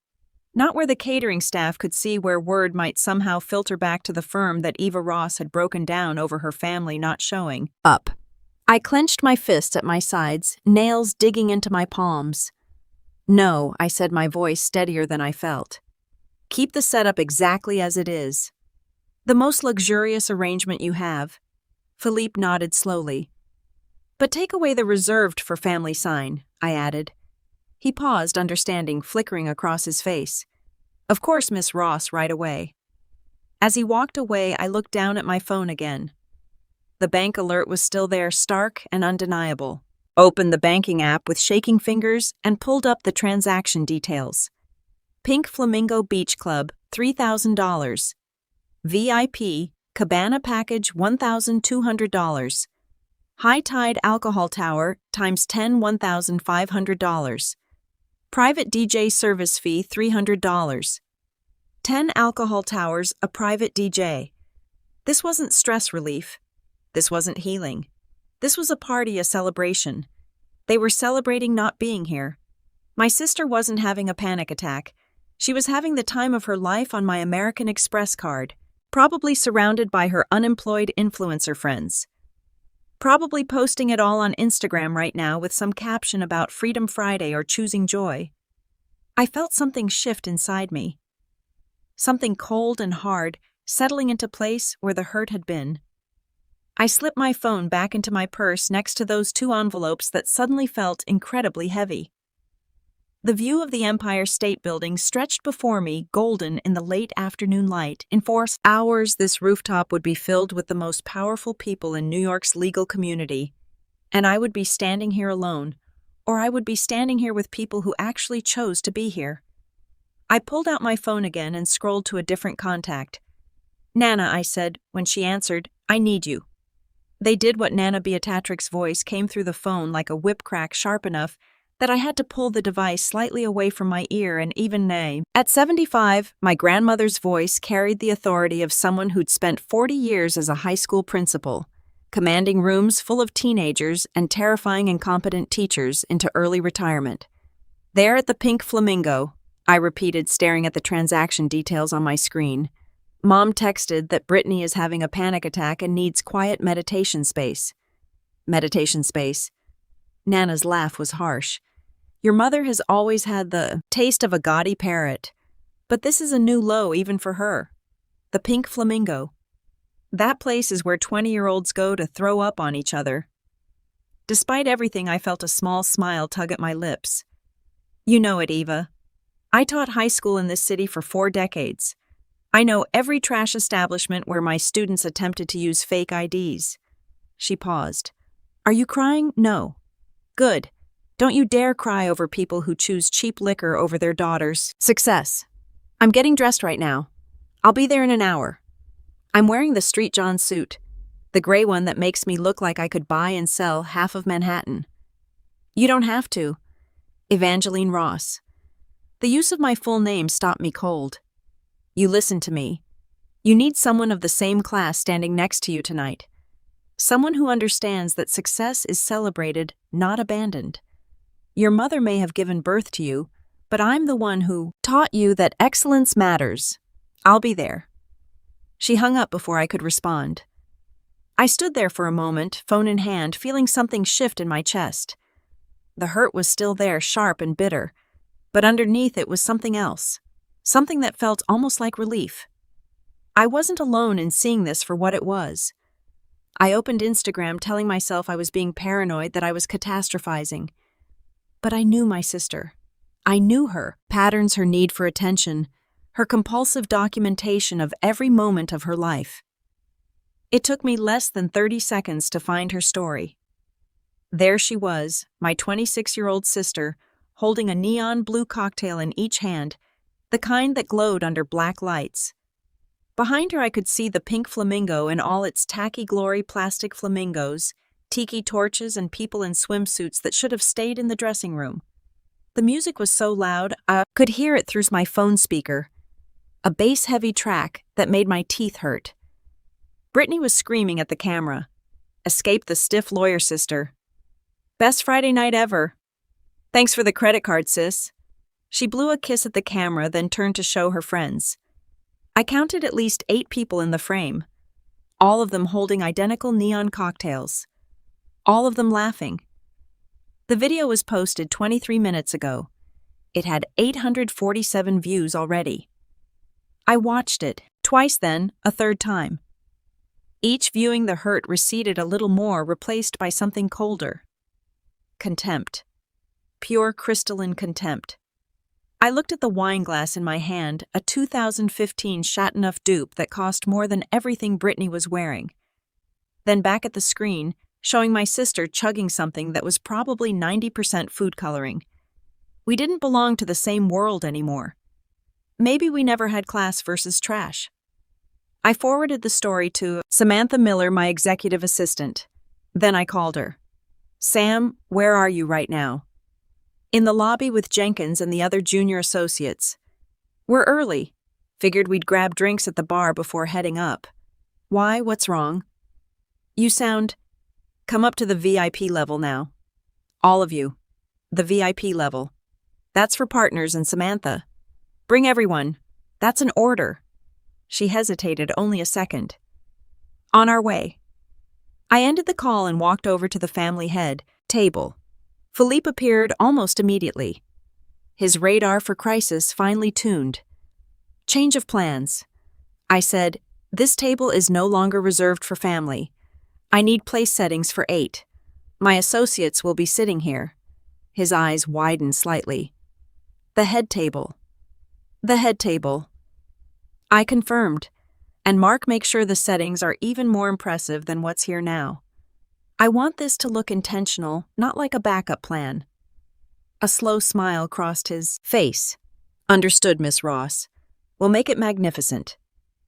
Not where the catering staff could see, where word might somehow filter back to the firm that Eva Ross had broken down over her family not showing up. I clenched my fists at my sides, nails digging into my palms. "No," I said, my voice steadier than I felt. "Keep the setup exactly as it is. The most luxurious arrangement you have." Philippe nodded slowly. "But take away the reserved for family sign," I added. He paused, understanding flickering across his face. "Of course, Miss Ross, right away." As he walked away, I looked down at my phone again. The bank alert was still there, stark and undeniable. Opened the banking app with shaking fingers and pulled up the transaction details. Pink Flamingo Beach Club, $3,000. VIP, Cabana Package, $1,200. High tide alcohol tower times 10 $1,500. Private DJ service fee $300. 10 alcohol towers, a private DJ. This wasn't stress relief. This wasn't healing. This was a party, a celebration. They were celebrating not being here. My sister wasn't having a panic attack. She was having the time of her life on my American Express card, probably surrounded by her unemployed influencer friends. Probably posting it all on Instagram right now with some caption about Freedom Friday or choosing joy. I felt something shift inside me. Something cold and hard, settling into place where the hurt had been. I slipped my phone back into my purse next to those 2 envelopes that suddenly felt incredibly heavy. The view of the Empire State Building stretched before me, golden in the late afternoon light. In 4 hours, this rooftop would be filled with the most powerful people in New York's legal community. And I would be standing here alone, or I would be standing here with people who actually chose to be here. I pulled out my phone again and scrolled to a different contact. "Nana," I said, when she answered, "I need you." They did what Nana Beatrix's voice came through the phone like a whip crack sharp enough that I had to pull the device slightly away from my ear and even neigh. At 75, my grandmother's voice carried the authority of someone who'd spent 40 years as a high school principal, commanding rooms full of teenagers and terrifying incompetent teachers into early retirement. "There at the Pink Flamingo," I repeated, staring at the transaction details on my screen. "Mom texted that Brittany is having a panic attack and needs quiet meditation space." Meditation space. Nana's laugh was harsh. "Your mother has always had the taste of a gaudy parrot, but this is a new low even for her. The Pink Flamingo. That place is where 20-year-olds go to throw up on each other." Despite everything, I felt a small smile tug at my lips. "You know it, Eva. I taught high school in this city for 4 decades. I know every trash establishment where my students attempted to use fake IDs." She paused. "Are you crying? No. Good. Don't you dare cry over people who choose cheap liquor over their daughters' success. I'm getting dressed right now. I'll be there in an hour. I'm wearing the Street John suit, the gray one that makes me look like I could buy and sell half of Manhattan." "You don't have to." Evangeline Ross. The use of my full name stopped me cold. "You listen to me. You need someone of the same class standing next to you tonight. Someone who understands that success is celebrated, not abandoned. Your mother may have given birth to you, but I'm the one who taught you that excellence matters. I'll be there." She hung up before I could respond. I stood there for a moment, phone in hand, feeling something shift in my chest. The hurt was still there, sharp and bitter, but underneath it was something else, something that felt almost like relief. I wasn't alone in seeing this for what it was. I opened Instagram telling myself I was being paranoid, that I was catastrophizing. But I knew my sister. I knew her patterns, her need for attention, her compulsive documentation of every moment of her life. It took me less than 30 seconds to find her story. There she was, my 26-year-old sister, holding a neon blue cocktail in each hand, the kind that glowed under black lights. Behind her I could see the Pink Flamingo in all its tacky glory, plastic flamingos, tiki torches, and people in swimsuits that should have stayed in the dressing room. The music was so loud I could hear it through my phone speaker, a bass-heavy track that made my teeth hurt. Brittany was screaming at the camera. "Escape the stiff lawyer, sister. Best Friday night ever. Thanks for the credit card, sis." She blew a kiss at the camera, then turned to show her friends. I counted at least 8 people in the frame, all of them holding identical neon cocktails, all of them laughing. The video was posted 23 minutes ago. It had 847 views already. I watched it, twice then, a third time. Each viewing, the hurt receded a little more, replaced by something colder. Contempt. Pure crystalline contempt. I looked at the wine glass in my hand, a 2015 Chateauneuf dupe that cost more than everything Brittany was wearing. Then back at the screen, showing my sister chugging something that was probably 90% food coloring. We didn't belong to the same world anymore. Maybe we never had class versus trash. I forwarded the story to Samantha Miller, my executive assistant. Then I called her. Sam, where are you right now? In the lobby with Jenkins and the other junior associates. We're early. Figured we'd grab drinks at the bar before heading up. Why? What's wrong? You sound... Come up to the VIP level now. All of you. The VIP level. That's for partners and Samantha. Bring everyone. That's an order. She hesitated only a second. On our way. I ended the call and walked over to the family head table. Philippe appeared almost immediately. His radar for crisis finally tuned. Change of plans. I said, this table is no longer reserved for family. I need place settings for 8. My associates will be sitting here. His eyes widened slightly. The head table. The head table. I confirmed. And Mark, make sure the settings are even more impressive than what's here now. I want this to look intentional, not like a backup plan. A slow smile crossed his face. Understood, Miss Ross. We'll make it magnificent.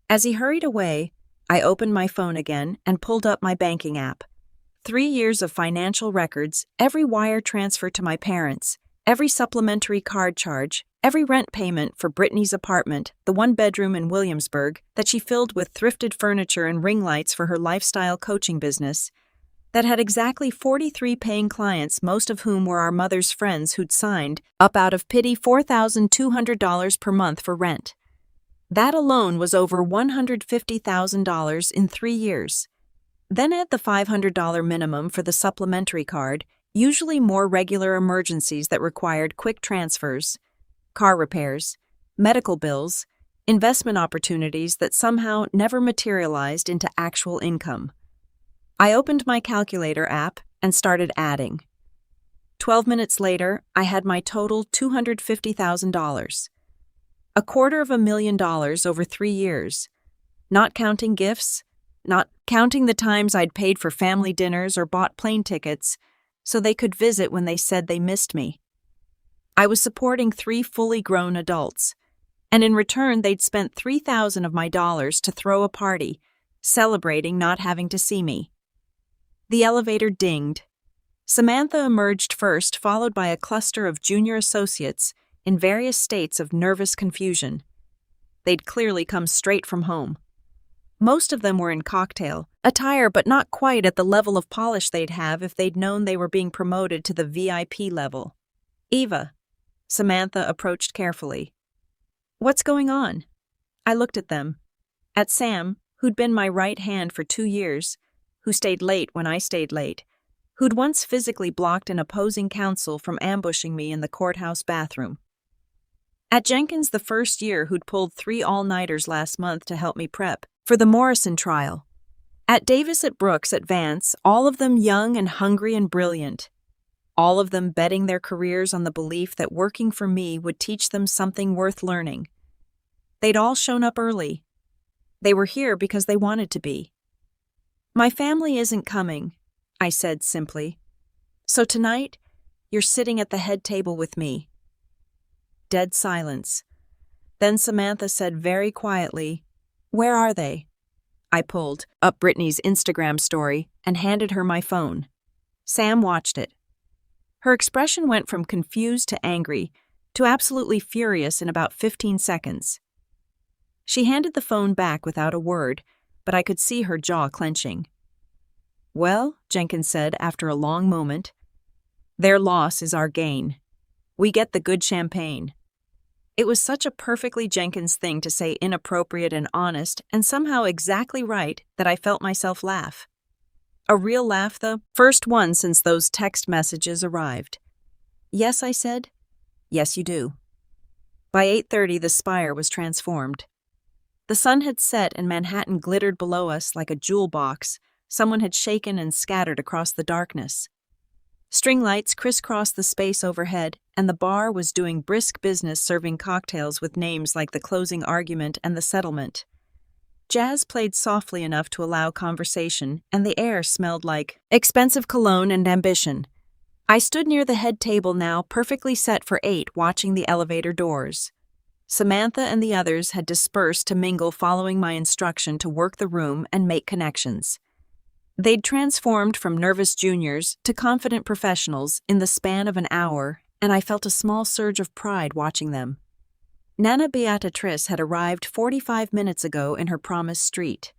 As he hurried away, I opened my phone again and pulled up my banking app. 3 years of financial records, every wire transfer to my parents, every supplementary card charge, every rent payment for Brittany's apartment, the 1-bedroom in Williamsburg that she filled with thrifted furniture and ring lights for her lifestyle coaching business, that had exactly 43 paying clients, most of whom were our mother's friends who'd signed up out of pity $4,200 per month for rent. That alone was over $150,000 in 3 years. Then add the $500 minimum for the supplementary card, usually more regular emergencies that required quick transfers, car repairs, medical bills, investment opportunities that somehow never materialized into actual income. I opened my calculator app and started adding. 12 minutes later, I had my total $250,000. $250,000 over 3 years. Not counting gifts, not counting the times I'd paid for family dinners or bought plane tickets so they could visit when they said they missed me. I was supporting 3 fully grown adults, and in return they'd spent $3,000 of my dollars to throw a party, celebrating not having to see me. The elevator dinged. Samantha emerged first, followed by a cluster of junior associates in various states of nervous confusion. They'd clearly come straight from home. Most of them were in cocktail attire, but not quite at the level of polish they'd have if they'd known they were being promoted to the VIP level. Eva. Samantha approached carefully. What's going on? I looked at them. At Sam, who'd been my right hand for 2 years, who stayed late when I stayed late, who'd once physically blocked an opposing counsel from ambushing me in the courthouse bathroom. At Jenkins, the first year who'd pulled 3 all-nighters last month to help me prep for the Morrison trial. At Davis, at Brooks, at Vance, all of them young and hungry and brilliant. All of them betting their careers on the belief that working for me would teach them something worth learning. They'd all shown up early. They were here because they wanted to be. My family isn't coming, I said simply. So tonight, you're sitting at the head table with me. Dead silence. Then Samantha said very quietly, Where are they? I pulled up Brittany's Instagram story and handed her my phone. Sam watched it. Her expression went from confused to angry to absolutely furious in about 15 seconds. She handed the phone back without a word, but I could see her jaw clenching. Well, Jenkins said after a long moment, their loss is our gain. We get the good champagne. It was such a perfectly Jenkins thing to say, inappropriate and honest and somehow exactly right, that I felt myself laugh. A real laugh, the first one since those text messages arrived. Yes, I said. Yes, you do. By 8:30, the spire was transformed. The sun had set and Manhattan glittered below us like a jewel box someone had shaken and scattered across the darkness. String lights crisscrossed the space overhead, and the bar was doing brisk business serving cocktails with names like The Closing Argument and The Settlement. Jazz played softly enough to allow conversation, and the air smelled like expensive cologne and ambition. I stood near the head table now, perfectly set for 8, watching the elevator doors. Samantha and the others had dispersed to mingle following my instruction to work the room and make connections. They'd transformed from nervous juniors to confident professionals in the span of an hour, and I felt a small surge of pride watching them. Nana Beatrice had arrived 45 minutes ago in her promised street.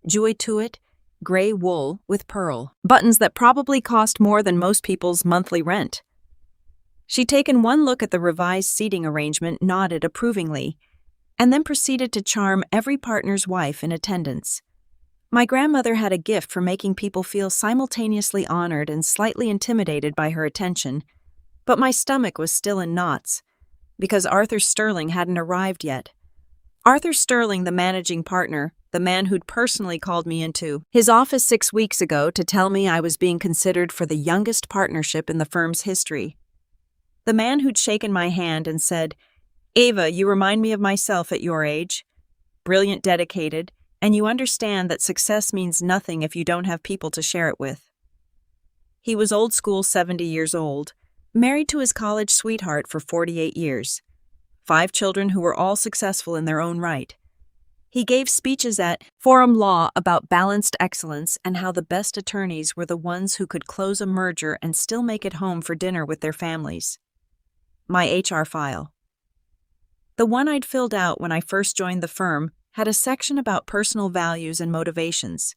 Jouy Tuit, gray wool with pearl, buttons that probably cost more than most people's monthly rent. She'd taken one look at the revised seating arrangement, nodded approvingly, and then proceeded to charm every partner's wife in attendance. My grandmother had a gift for making people feel simultaneously honored and slightly intimidated by her attention, but my stomach was still in knots, because Arthur Sterling hadn't arrived yet. Arthur Sterling, the managing partner, the man who'd personally called me into his office 6 weeks ago to tell me I was being considered for the youngest partnership in the firm's history. The man who'd shaken my hand and said, "Ava, you remind me of myself at your age. Brilliant, dedicated, and you understand that success means nothing if you don't have people to share it with." He was old school, 70 years old, married to his college sweetheart for 48 years, 5 children who were all successful in their own right. He gave speeches at Forum Law about balanced excellence and how the best attorneys were the ones who could close a merger and still make it home for dinner with their families. My HR file. The one I'd filled out when I first joined the firm had a section about personal values and motivations.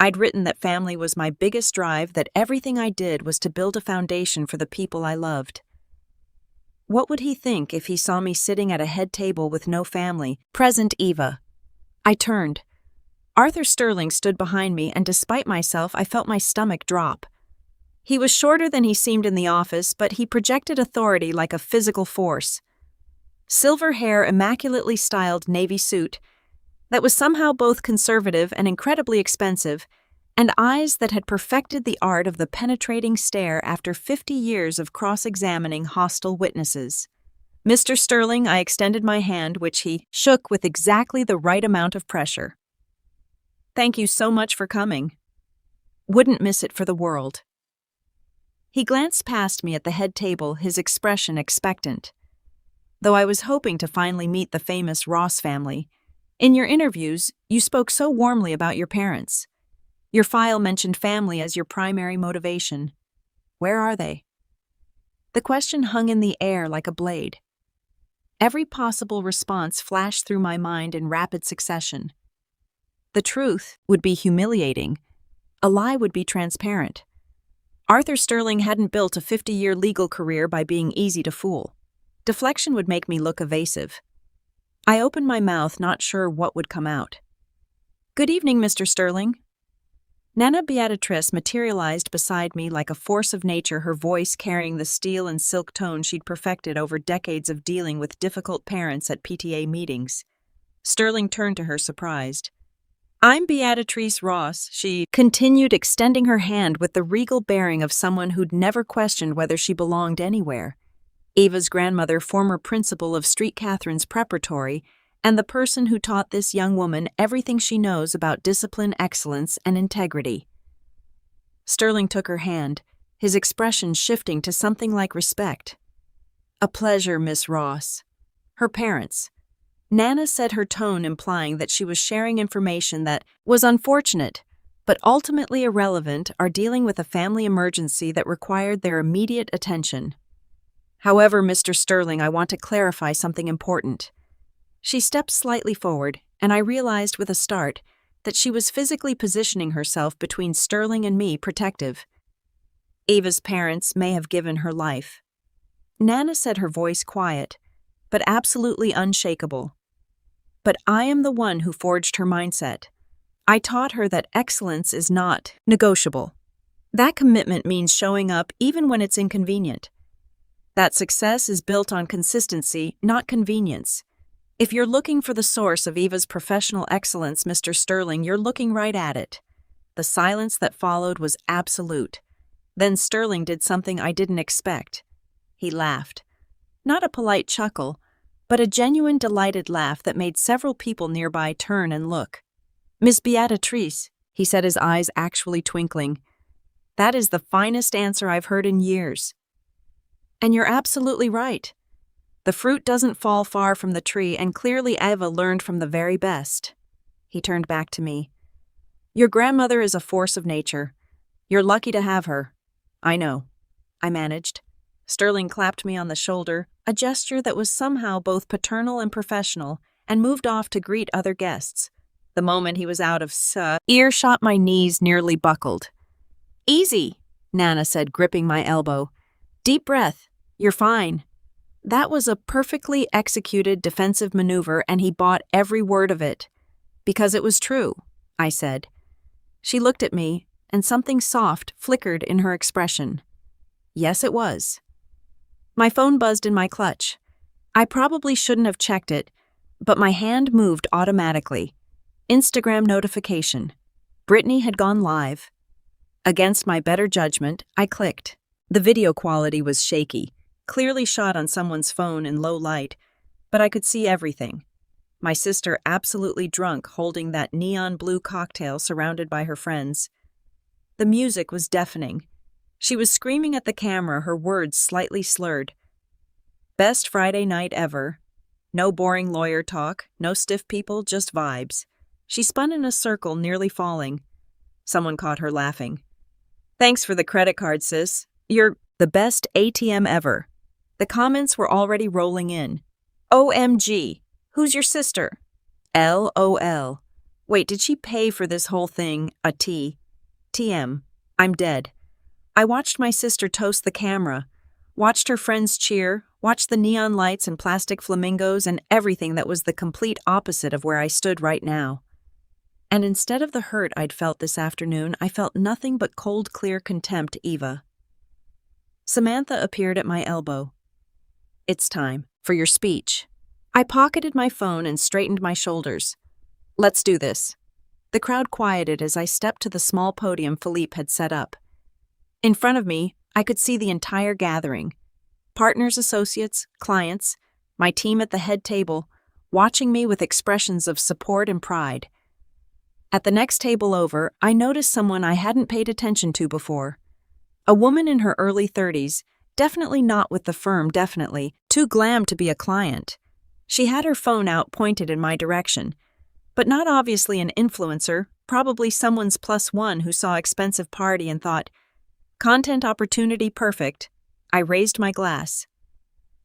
I'd written that family was my biggest drive, that everything I did was to build a foundation for the people I loved. What would he think if he saw me sitting at a head table with no family? Present, Eva. I turned. Arthur Sterling stood behind me, and despite myself, I felt my stomach drop. He was shorter than he seemed in the office, but he projected authority like a physical force. Silver hair, immaculately styled navy suit that was somehow both conservative and incredibly expensive, and eyes that had perfected the art of the penetrating stare after 50 years of cross-examining hostile witnesses. "Mr. Sterling," I extended my hand, which he shook with exactly the right amount of pressure. "Thank you so much for coming. Wouldn't miss it for the world." He glanced past me at the head table, his expression expectant. "Though I was hoping to finally meet the famous Ross family. In your interviews, you spoke so warmly about your parents. Your file mentioned family as your primary motivation. Where are they?" The question hung in the air like a blade. Every possible response flashed through my mind in rapid succession. The truth would be humiliating. A lie would be transparent. Arthur Sterling hadn't built a 50-year legal career by being easy to fool. Deflection would make me look evasive. I opened my mouth, not sure what would come out. "Good evening, Mr. Sterling." Nana Beatrice materialized beside me like a force of nature, her voice carrying the steel and silk tone she'd perfected over decades of dealing with difficult parents at PTA meetings. Sterling turned to her, surprised. "I'm Beatrice Ross," she continued, extending her hand with the regal bearing of someone who'd never questioned whether she belonged anywhere. Ava's grandmother, former principal of St. Catherine's Preparatory, and the person who taught this young woman everything she knows about discipline, excellence, and integrity. Sterling took her hand, his expression shifting to something like respect. "A pleasure, Miss Ross." Her parents. Nana said, her tone implying that she was sharing information that was unfortunate, but ultimately irrelevant, are dealing with a family emergency that required their immediate attention. "However, Mr. Sterling, I want to clarify something important." She stepped slightly forward, and I realized with a start that she was physically positioning herself between Sterling and me, protective. "Ava's parents may have given her life." Nana said, her voice quiet, but absolutely unshakable. "But I am the one who forged her mindset. I taught her that excellence is not negotiable. That commitment means showing up even when it's inconvenient. That success is built on consistency, not convenience. If you're looking for the source of Eva's professional excellence, Mr. Sterling, you're looking right at it." The silence that followed was absolute. Then Sterling did something I didn't expect. He laughed. Not a polite chuckle, but a genuine, delighted laugh that made several people nearby turn and look. "Miss Beatrice," he said, his eyes actually twinkling, "that is the finest answer I've heard in years. And you're absolutely right. The fruit doesn't fall far from the tree, and clearly Eva learned from the very best." He turned back to me. Your grandmother is a force of nature. You're lucky to have her. I know, I managed. Sterling clapped me on the shoulder, a gesture that was somehow both paternal and professional, and moved off to greet other guests. The moment he was out of earshot, my knees nearly buckled. Easy, Nana said, gripping my elbow. Deep breath. You're fine. That was a perfectly executed defensive maneuver, and he bought every word of it. Because it was true, I said. She looked at me, and something soft flickered in her expression. Yes, it was. My phone buzzed in my clutch. I probably shouldn't have checked it, but my hand moved automatically. Instagram notification. Brittany had gone live. Against my better judgment, I clicked. The video quality was shaky, clearly shot on someone's phone in low light, but I could see everything. My sister absolutely drunk, holding that neon blue cocktail surrounded by her friends. The music was deafening. She was screaming at the camera, her words slightly slurred. Best Friday night ever. No boring lawyer talk, no stiff people, just vibes. She spun in a circle, nearly falling. Someone caught her laughing. Thanks for the credit card, sis. You're the best ATM ever. The comments were already rolling in. OMG, who's your sister? LOL. Wait, did she pay for this whole thing? A T. TM. I'm dead. I watched my sister toast the camera, watched her friends cheer, watched the neon lights and plastic flamingos and everything that was the complete opposite of where I stood right now. And instead of the hurt I'd felt this afternoon, I felt nothing but cold, clear contempt, Eva. Samantha appeared at my elbow. It's time for your speech. I pocketed my phone and straightened my shoulders. Let's do this. The crowd quieted as I stepped to the small podium Philippe had set up. In front of me, I could see the entire gathering. Partners, associates, clients, my team at the head table, watching me with expressions of support and pride. At the next table over, I noticed someone I hadn't paid attention to before. A woman in her early 30s, definitely not with the firm, definitely, too glam to be a client. She had her phone out pointed in my direction, but not obviously an influencer, probably someone's +1 who saw expensive party and thought, content opportunity perfect. I raised my glass.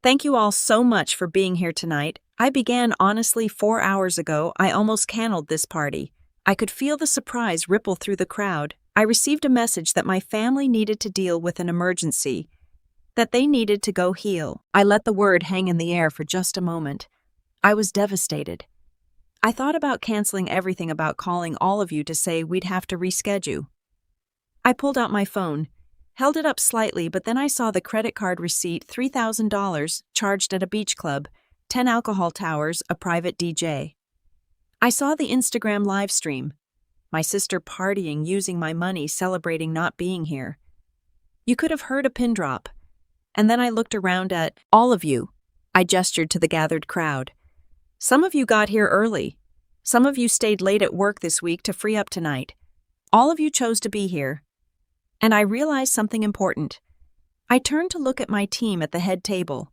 Thank you all so much for being here tonight. I began honestly 4 hours ago. I almost canceled this party. I could feel the surprise ripple through the crowd. I received a message that my family needed to deal with an emergency, that they needed to go heal. I let the word hang in the air for just a moment. I was devastated. I thought about canceling everything, about calling all of you to say we'd have to reschedule. I pulled out my phone, held it up slightly, but then I saw the credit card receipt, $3,000, charged at a beach club, 10 alcohol towers, a private DJ. I saw the Instagram live stream. My sister partying, using my money, celebrating not being here. You could have heard a pin drop. And then I looked around at all of you. I gestured to the gathered crowd. Some of you got here early. Some of you stayed late at work this week to free up tonight. All of you chose to be here. And I realized something important. I turned to look at my team at the head table.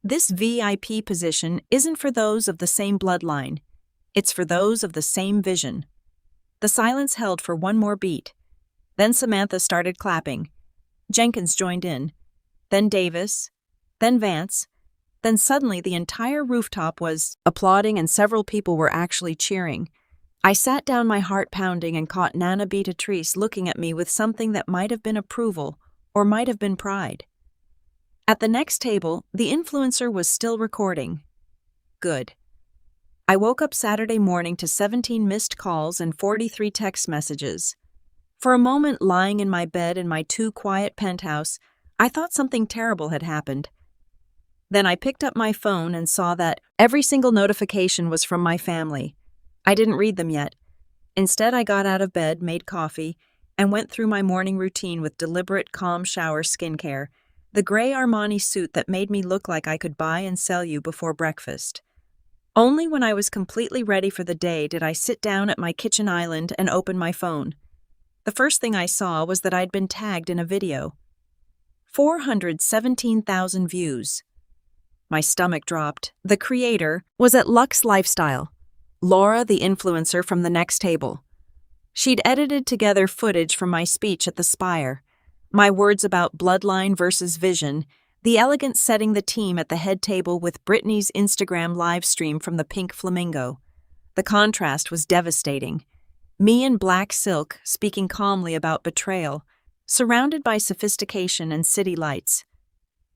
This VIP position isn't for those of the same bloodline. It's for those of the same vision. The silence held for one more beat. Then Samantha started clapping. Jenkins joined in. Then Davis. Then Vance. Then suddenly the entire rooftop was applauding and several people were actually cheering. I sat down, my heart pounding, and caught Nana Beatrice looking at me with something that might have been approval or might have been pride. At the next table, the influencer was still recording. Good. I woke up Saturday morning to 17 missed calls and 43 text messages. For a moment, lying in my bed in my too quiet penthouse, I thought something terrible had happened. Then I picked up my phone and saw that every single notification was from my family. I didn't read them yet. Instead, I got out of bed, made coffee, and went through my morning routine with deliberate, calm shower skincare, the gray Armani suit that made me look like I could buy and sell you before breakfast. Only when I was completely ready for the day did I sit down at my kitchen island and open my phone. The first thing I saw was that I'd been tagged in a video. 417,000 views. My stomach dropped. The creator was at Lux Lifestyle. Laura, the influencer from the next table. She'd edited together footage from my speech at the Spire, my words about bloodline versus vision, the elegant setting the team at the head table with Brittany's Instagram live stream from the Pink Flamingo. The contrast was devastating. Me in black silk, speaking calmly about betrayal, surrounded by sophistication and city lights.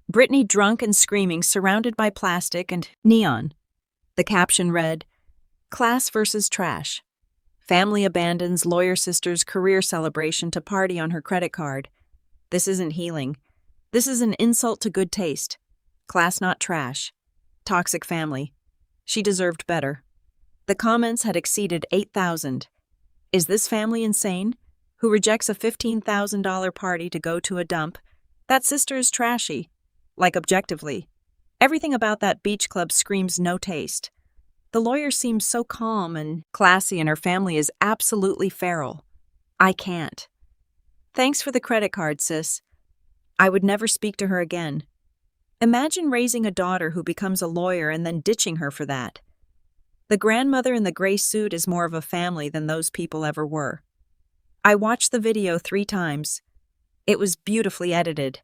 Brittany drunk and screaming, surrounded by plastic and neon. The caption read, "Class versus trash. Family abandons lawyer sister's career celebration to party on her credit card. This isn't healing. This is an insult to good taste. Class not trash. Toxic family. She deserved better." The comments had exceeded 8,000. Is this family insane? Who rejects a $15,000 party to go to a dump? That sister is trashy. Like, objectively. Everything about that beach club screams no taste. The lawyer seems so calm and classy, and her family is absolutely feral. I can't. Thanks for the credit card, sis. I would never speak to her again. Imagine raising a daughter who becomes a lawyer and then ditching her for that. The grandmother in the gray suit is more of a family than those people ever were. I watched the video 3 times. It was beautifully edited.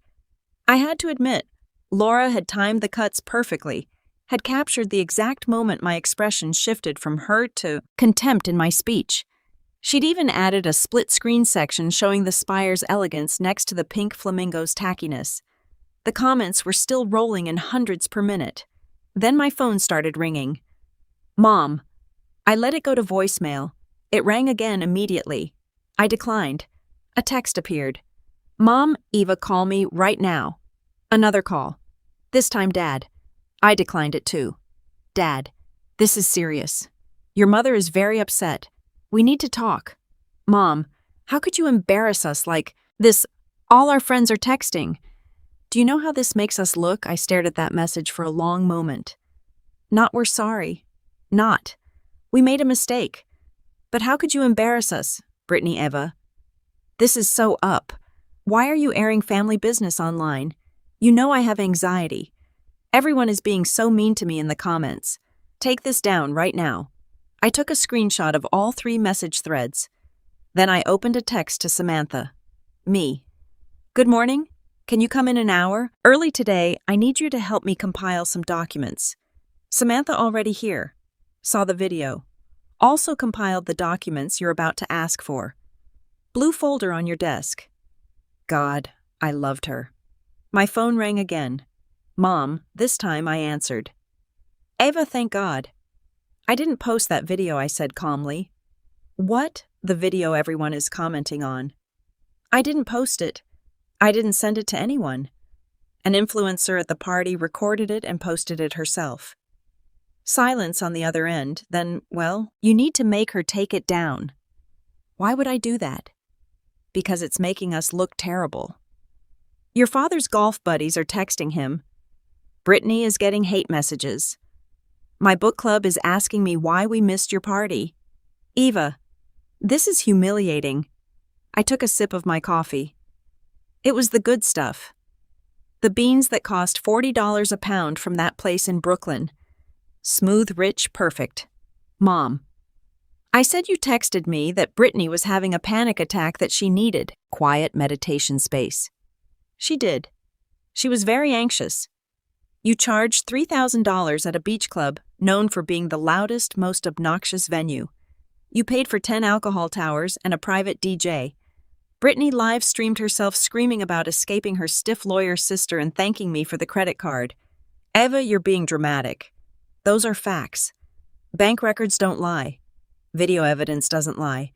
I had to admit, Laura had timed the cuts perfectly, had captured the exact moment my expression shifted from hurt to contempt in my speech. She'd even added a split-screen section showing the Spire's elegance next to the Pink Flamingo's tackiness. The comments were still rolling in hundreds per minute. Then my phone started ringing. Mom. I let it go to voicemail. It rang again immediately. I declined. A text appeared. Mom, Eva, call me right now. Another call. This time Dad. I declined it too. Dad, this is serious. Your mother is very upset. We need to talk. Mom, how could you embarrass us like this? All our friends are texting. Do you know how this makes us look? I stared at that message for a long moment. Not we're sorry. Not. We made a mistake. But how could you embarrass us, Brittany Eva? This is so up. Why are you airing family business online? You know I have anxiety. Everyone is being so mean to me in the comments. Take this down right now. I took a screenshot of all 3 message threads. Then I opened a text to Samantha. Me. Good morning. Can you come in an hour? Early today, I need you to help me compile some documents. Samantha already here. Saw the video. Also compiled the documents you're about to ask for. Blue folder on your desk. God, I loved her. My phone rang again. Mom, this time I answered. Eva, thank God. I didn't post that video, I said calmly. What? The video everyone is commenting on. I didn't post it. I didn't send it to anyone. An influencer at the party recorded it and posted it herself. Silence on the other end, then, well, you need to make her take it down. Why would I do that? Because it's making us look terrible. Your father's golf buddies are texting him. Brittany is getting hate messages. My book club is asking me why we missed your party. Eva, this is humiliating. I took a sip of my coffee. It was the good stuff. The beans that cost $40 a pound from that place in Brooklyn. Smooth, rich, perfect. Mom. I said you texted me that Brittany was having a panic attack that she needed. Quiet meditation space. She did. She was very anxious. You charged $3,000 at a beach club known for being the loudest, most obnoxious venue. You paid for 10 alcohol towers and a private DJ. Brittany live-streamed herself screaming about escaping her stiff lawyer sister and thanking me for the credit card. Eva, you're being dramatic. Those are facts. Bank records don't lie. Video evidence doesn't lie.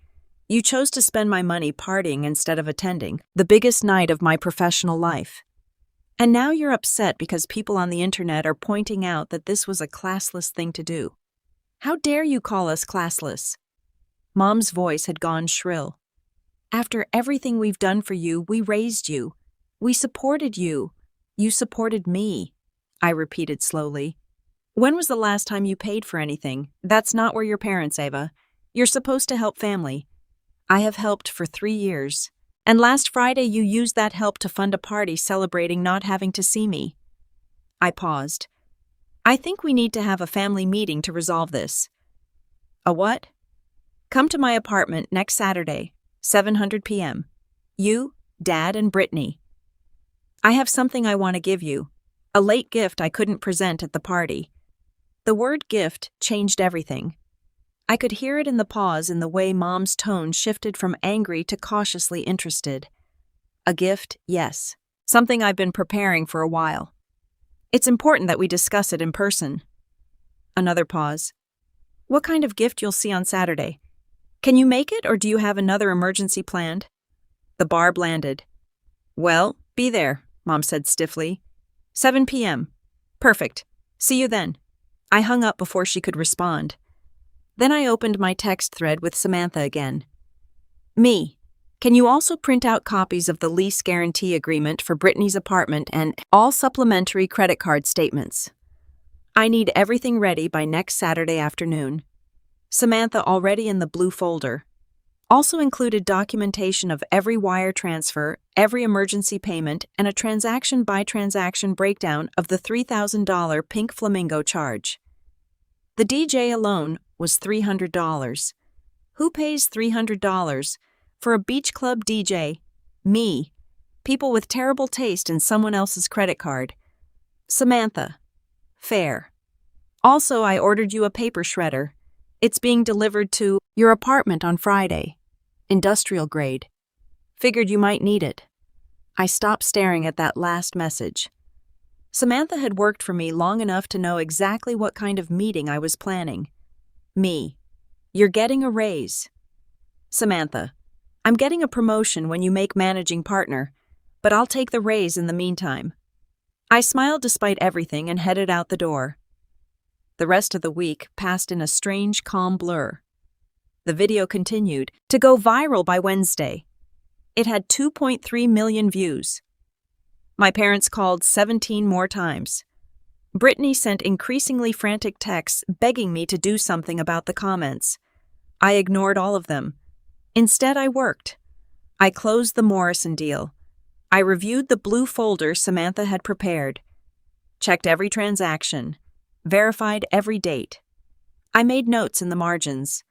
You chose to spend my money partying instead of attending the biggest night of my professional life. And now you're upset because people on the internet are pointing out that this was a classless thing to do. How dare you call us classless? Mom's voice had gone shrill. After everything we've done for you, we raised you. We supported you. You supported me, I repeated slowly. When was the last time you paid for anything? That's not where your parents, Eva. You're supposed to help family. I have helped for 3 years. And last Friday you used that help to fund a party celebrating not having to see me. I paused. I think we need to have a family meeting to resolve this. A what? Come to my apartment next Saturday, 7:00 p.m. You, Dad, and Brittany. I have something I want to give you, a late gift I couldn't present at the party. The word gift changed everything. I could hear it in the pause in the way Mom's tone shifted from angry to cautiously interested. A gift, yes. Something I've been preparing for a while. It's important that we discuss it in person. Another pause. What kind of gift you'll see on Saturday? Can you make it, or do you have another emergency planned? The barb landed. Well, be there, Mom said stiffly. 7 p.m. Perfect. See you then. I hung up before she could respond. Then I opened my text thread with Samantha again. Me. Can you also print out copies of the lease guarantee agreement for Brittany's apartment and all supplementary credit card statements? I need everything ready by next Saturday afternoon. Samantha already in the blue folder. Also included documentation of every wire transfer, every emergency payment, and a transaction-by-transaction breakdown of the $3,000 Pink Flamingo charge. The DJ alone was $300. Who pays $300 for a beach club DJ? Me. People with terrible taste in someone else's credit card. Samantha. Fair. Also, I ordered you a paper shredder. It's being delivered to your apartment on Friday. Industrial grade. Figured you might need it. I stopped staring at that last message. Samantha had worked for me long enough to know exactly what kind of meeting I was planning. Me. You're getting a raise. Samantha. I'm getting a promotion when you make managing partner, but I'll take the raise in the meantime. I smiled despite everything and headed out the door. The rest of the week passed in a strange, calm blur. The video continued to go viral by Wednesday. It had 2.3 million views. My parents called 17 more times. Brittany sent increasingly frantic texts begging me to do something about the comments. I ignored all of them. Instead, I worked. I closed the Morrison deal. I reviewed the blue folder Samantha had prepared. Checked every transaction. Verified every date. I made notes in the margins.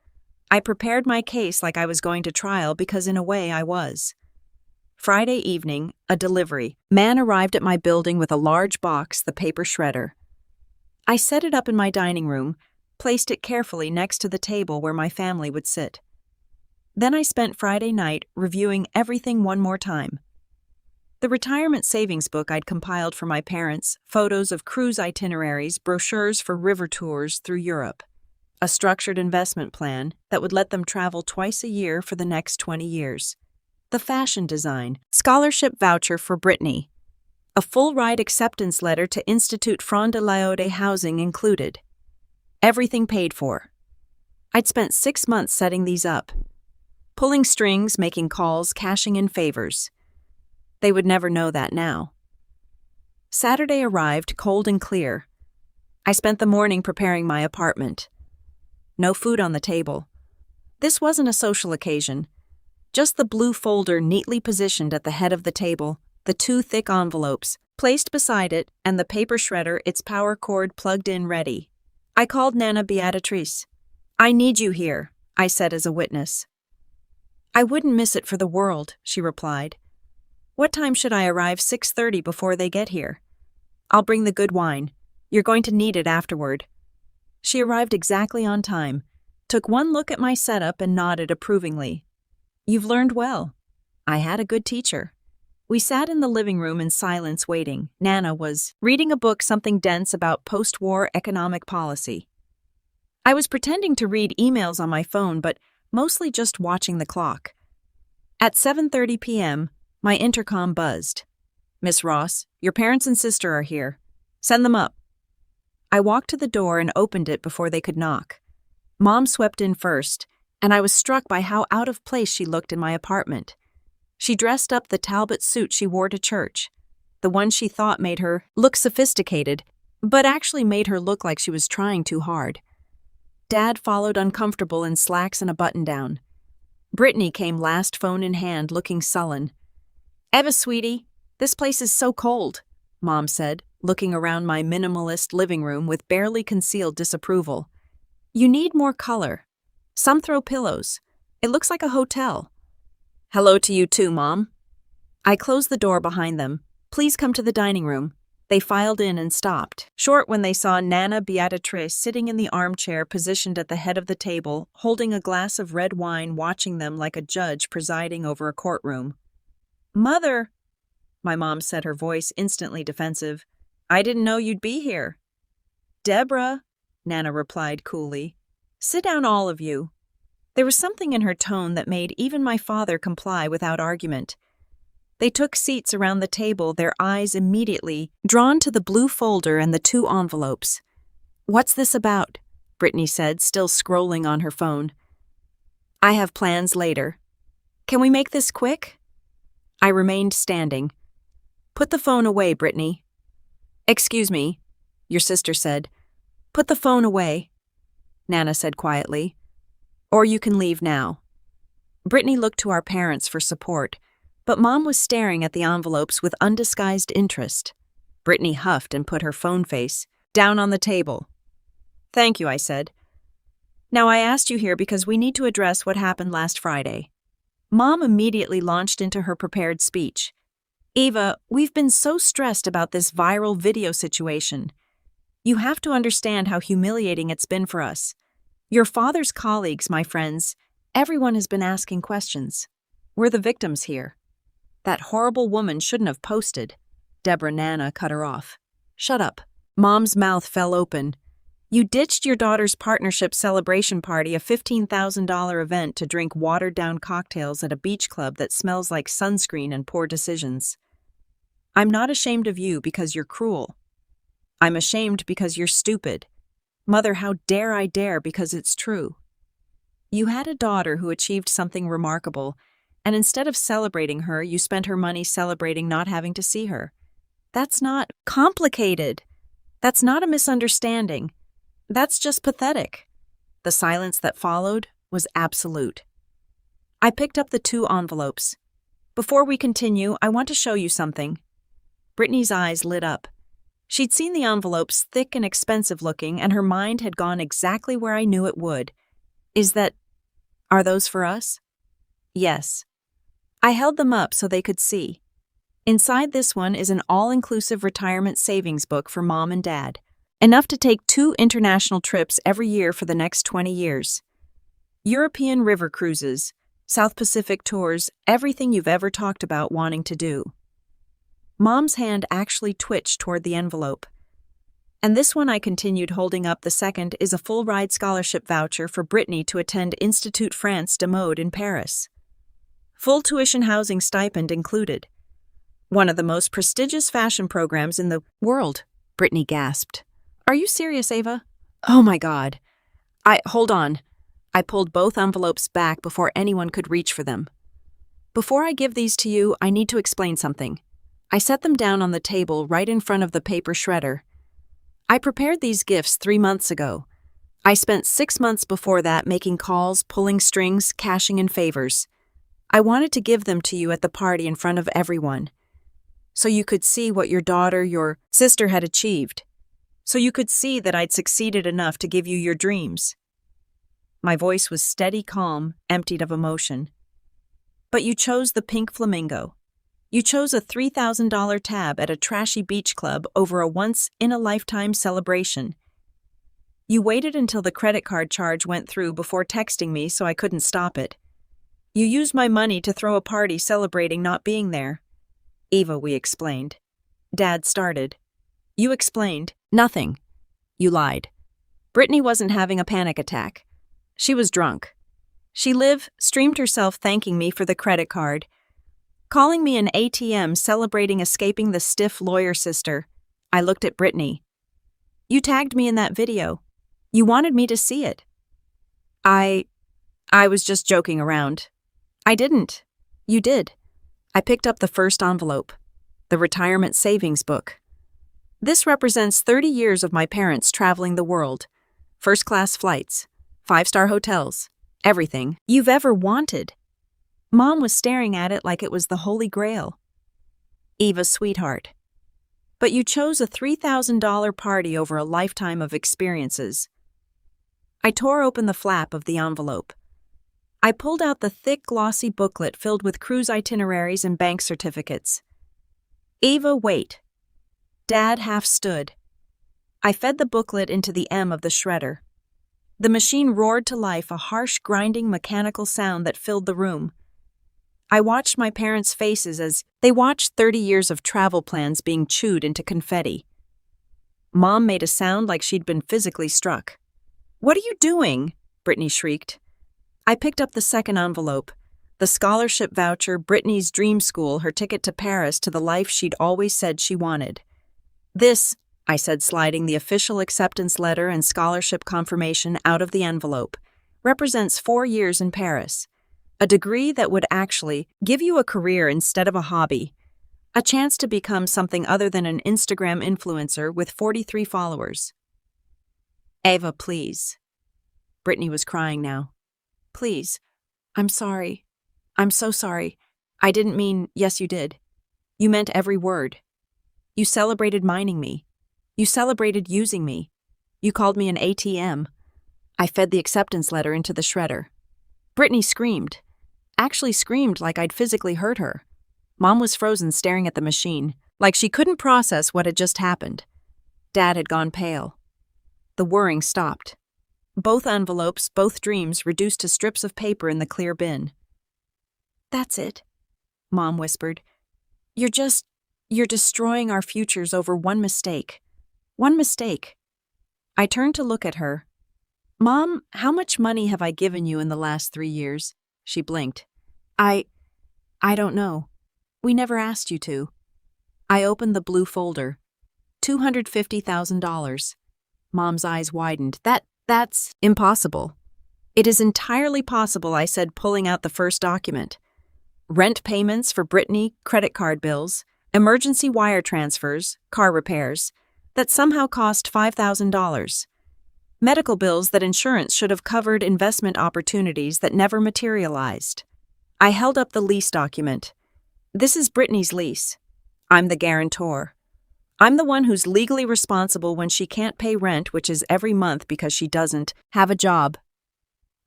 I prepared my case like I was going to trial because in a way I was. Friday evening, a delivery. Man arrived at my building with a large box, the paper shredder. I set it up in my dining room, placed it carefully next to the table where my family would sit. Then I spent Friday night reviewing everything one more time. The retirement savings book I'd compiled for my parents, photos of cruise itineraries, brochures for river tours through Europe, a structured investment plan that would let them travel twice a year for the next 20 years, the fashion design, scholarship voucher for Brittany, a full-ride acceptance letter to Institut Front de l'Aude housing included. Everything paid for. I'd spent 6 months setting these up, pulling strings, making calls, cashing in favors. They would never know that now. Saturday arrived cold and clear. I spent the morning preparing my apartment. No food on the table. This wasn't a social occasion. Just the blue folder neatly positioned at the head of the table, the 2 thick envelopes placed beside it, and the paper shredder, its power cord plugged in ready. I called Nana Beatrice. I need you here, I said as a witness. I wouldn't miss it for the world, she replied. What time should I arrive? 6:30 before they get here. I'll bring the good wine. You're going to need it afterward. She arrived exactly on time, took one look at my setup and nodded approvingly. You've learned well. I had a good teacher. We sat in the living room in silence waiting. Nana was reading a book, something dense about post-war economic policy. I was pretending to read emails on my phone, but mostly just watching the clock. At 7:30 p.m., my intercom buzzed. Miss Ross, your parents and sister are here. Send them up. I walked to the door and opened it before they could knock. Mom swept in first, and I was struck by how out of place she looked in my apartment. She dressed up the Talbot suit she wore to church, the one she thought made her look sophisticated, but actually made her look like she was trying too hard. Dad followed uncomfortable in slacks and a button-down. Brittany came last, phone in hand, looking sullen. Eva, sweetie, this place is so cold, Mom said, looking around my minimalist living room with barely concealed disapproval. You need more color. Some throw pillows. It looks like a hotel. Hello to you too, Mom. I closed the door behind them. Please come to the dining room. They filed in and stopped, short when they saw Nana Beatrice sitting in the armchair positioned at the head of the table, holding a glass of red wine, watching them like a judge presiding over a courtroom. Mother, my mom said, her voice instantly defensive. I didn't know you'd be here. Deborah, Nana replied coolly. Sit down, all of you. There was something in her tone that made even my father comply without argument. They took seats around the table, their eyes immediately drawn to the blue folder and the 2 envelopes. What's this about? Brittany said, still scrolling on her phone. I have plans later. Can we make this quick? I remained standing. Put the phone away, Brittany. Excuse me, your sister said. Put the phone away, Nana said quietly. Or you can leave now. Brittany looked to our parents for support, but Mom was staring at the envelopes with undisguised interest. Brittany huffed and put her phone face down on the table. Thank you, I said. Now I asked you here because we need to address what happened last Friday. Mom immediately launched into her prepared speech. Eva, we've been so stressed about this viral video situation. You have to understand how humiliating it's been for us. Your father's colleagues, my friends, everyone has been asking questions. We're the victims here. That horrible woman shouldn't have posted. Deborah Nana cut her off. Shut up. Mom's mouth fell open. You ditched your daughter's partnership celebration party, a $15,000 event, to drink watered-down cocktails at a beach club that smells like sunscreen and poor decisions. I'm not ashamed of you because you're cruel. I'm ashamed because you're stupid. Mother, how dare I dare because it's true. You had a daughter who achieved something remarkable, and instead of celebrating her, you spent her money celebrating not having to see her. That's not complicated. That's not a misunderstanding. That's just pathetic. The silence that followed was absolute. I picked up the 2 envelopes. Before we continue, I want to show you something. Brittany's eyes lit up. She'd seen the envelopes, thick and expensive looking, and her mind had gone exactly where I knew it would. Are those for us? Yes. I held them up so they could see. Inside this one is an all-inclusive retirement savings book for Mom and Dad, enough to take 2 international trips every year for the next 20 years. European river cruises, South Pacific tours, everything you've ever talked about wanting to do. Mom's hand actually twitched toward the envelope. And this one, I continued, holding up the second, is a full-ride scholarship voucher for Brittany to attend Institut France de Mode in Paris. Full tuition housing stipend included. One of the most prestigious fashion programs in the world, Brittany gasped. Are you serious, Ava? Oh my God. Hold on. I pulled both envelopes back before anyone could reach for them. Before I give these to you, I need to explain something. I set them down on the table right in front of the paper shredder. I prepared these gifts 3 months ago. I spent 6 months before that making calls, pulling strings, cashing in favors. I wanted to give them to you at the party in front of everyone, so you could see what your daughter, your sister had achieved, so you could see that I'd succeeded enough to give you your dreams. My voice was steady, calm, emptied of emotion. But you chose the pink flamingo. You chose a $3,000 tab at a trashy beach club over a once-in-a-lifetime celebration. You waited until the credit card charge went through before texting me so I couldn't stop it. You used my money to throw a party celebrating not being there. Eva, we explained. Dad started. You explained. Nothing. You lied. Brittany wasn't having a panic attack. She was drunk. She streamed herself thanking me for the credit card, calling me an ATM, celebrating escaping the stiff lawyer sister. I looked at Brittany. You tagged me in that video. You wanted me to see it. I was just joking around. I didn't. You did. I picked up the first envelope, the retirement savings book. This represents 30 years of my parents traveling the world. First-class flights, 5-star hotels, everything you've ever wanted. Mom was staring at it like it was the Holy Grail. Eva, sweetheart. But you chose a $3,000 party over a lifetime of experiences. I tore open the flap of the envelope. I pulled out the thick, glossy booklet filled with cruise itineraries and bank certificates. "Ava, wait." Dad half stood. I fed the booklet into the M of the shredder. The machine roared to life, a harsh, grinding, mechanical sound that filled the room. I watched my parents' faces as they watched 30 years of travel plans being chewed into confetti. Mom made a sound like she'd been physically struck. "What are you doing?" Brittany shrieked. I picked up the second envelope. The scholarship voucher, Brittany's dream school, her ticket to Paris, to the life she'd always said she wanted. "This," I said, sliding the official acceptance letter and scholarship confirmation out of the envelope, "represents 4 years in Paris. A degree that would actually give you a career instead of a hobby. A chance to become something other than an Instagram influencer with 43 followers." "Ava, please." Brittany was crying now. "Please. I'm sorry. I'm so sorry. I didn't mean, yes you did. You meant every word. You celebrated mining me. You celebrated using me. You called me an ATM. I fed the acceptance letter into the shredder. Brittany screamed. Actually screamed like I'd physically hurt her. Mom was frozen, staring at the machine, like she couldn't process what had just happened. Dad had gone pale. The whirring stopped. Both envelopes, both dreams, reduced to strips of paper in the clear bin. "That's it," Mom whispered. You're destroying our futures over one mistake. One mistake." I turned to look at her. "Mom, how much money have I given you in the last 3 years?" She blinked. I don't know. We never asked you to." I opened the blue folder. $250,000. Mom's eyes widened. That's impossible." "It is entirely possible," I said, pulling out the first document. "Rent payments for Brittany, credit card bills, emergency wire transfers, car repairs, that somehow cost $5,000. Medical bills that insurance should have covered, investment opportunities that never materialized." I held up the lease document. "This is Brittany's lease. I'm the guarantor. I'm the one who's legally responsible when she can't pay rent, which is every month because she doesn't have a job.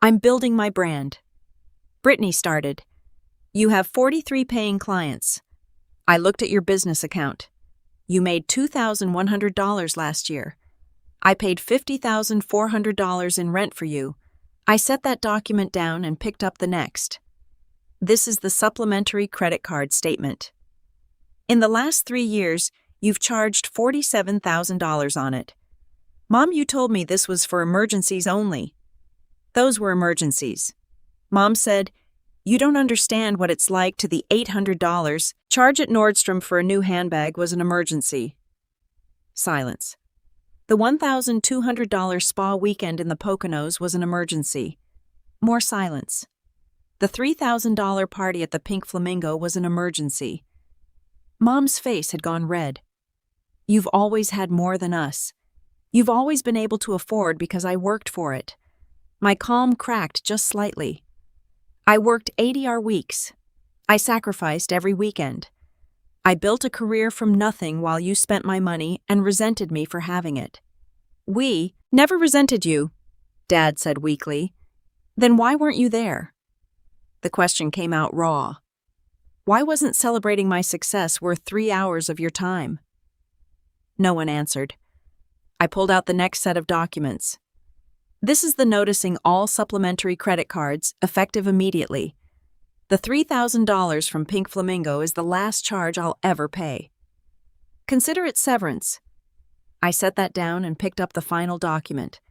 I'm building my brand." Brittany started. "You have 43 paying clients. I looked at your business account. You made $2,100 last year. I paid $50,400 in rent for you." I set that document down and picked up the next. "This is the supplementary credit card statement. In the last 3 years, you've charged $47,000 on it. Mom, you told me this was for emergencies only." "Those were emergencies." Mom said, "You don't understand what it's like to the $800 charge at Nordstrom for a new handbag was an emergency." Silence. "The $1,200 spa weekend in the Poconos was an emergency." More silence. "The $3,000 party at the Pink Flamingo was an emergency." Mom's face had gone red. "You've always had more than us. You've always been able to afford because I worked for it." My calm cracked just slightly. "I worked 80-hour weeks. I sacrificed every weekend. I built a career from nothing while you spent my money and resented me for having it." "We never resented you," Dad said weakly. "Then why weren't you there?" The question came out raw. Why wasn't celebrating my success worth 3 hours of your time? No one answered. I pulled out the next set of documents. "This is the noticing all supplementary credit cards, effective immediately. The $3,000 from Pink Flamingo is the last charge I'll ever pay. Consider it severance." I set that down and picked up the final document.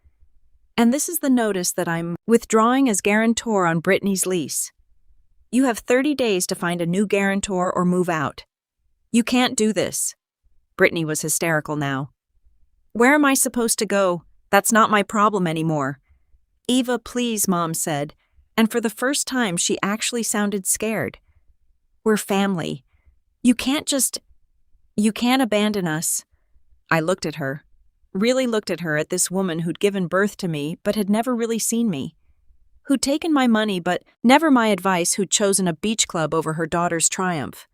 "And this is the notice that I'm withdrawing as guarantor on Brittany's lease. You have 30 days to find a new guarantor or move out. You can't do this." Brittany was hysterical now. "Where am I supposed to go? That's not my problem anymore." "Eva, please," Mom said, and for the first time she actually sounded scared. "We're family. You can't abandon us." I looked at her, really looked at her, at this woman who'd given birth to me but had never really seen me, who'd taken my money but never my advice, who'd chosen a beach club over her daughter's triumph.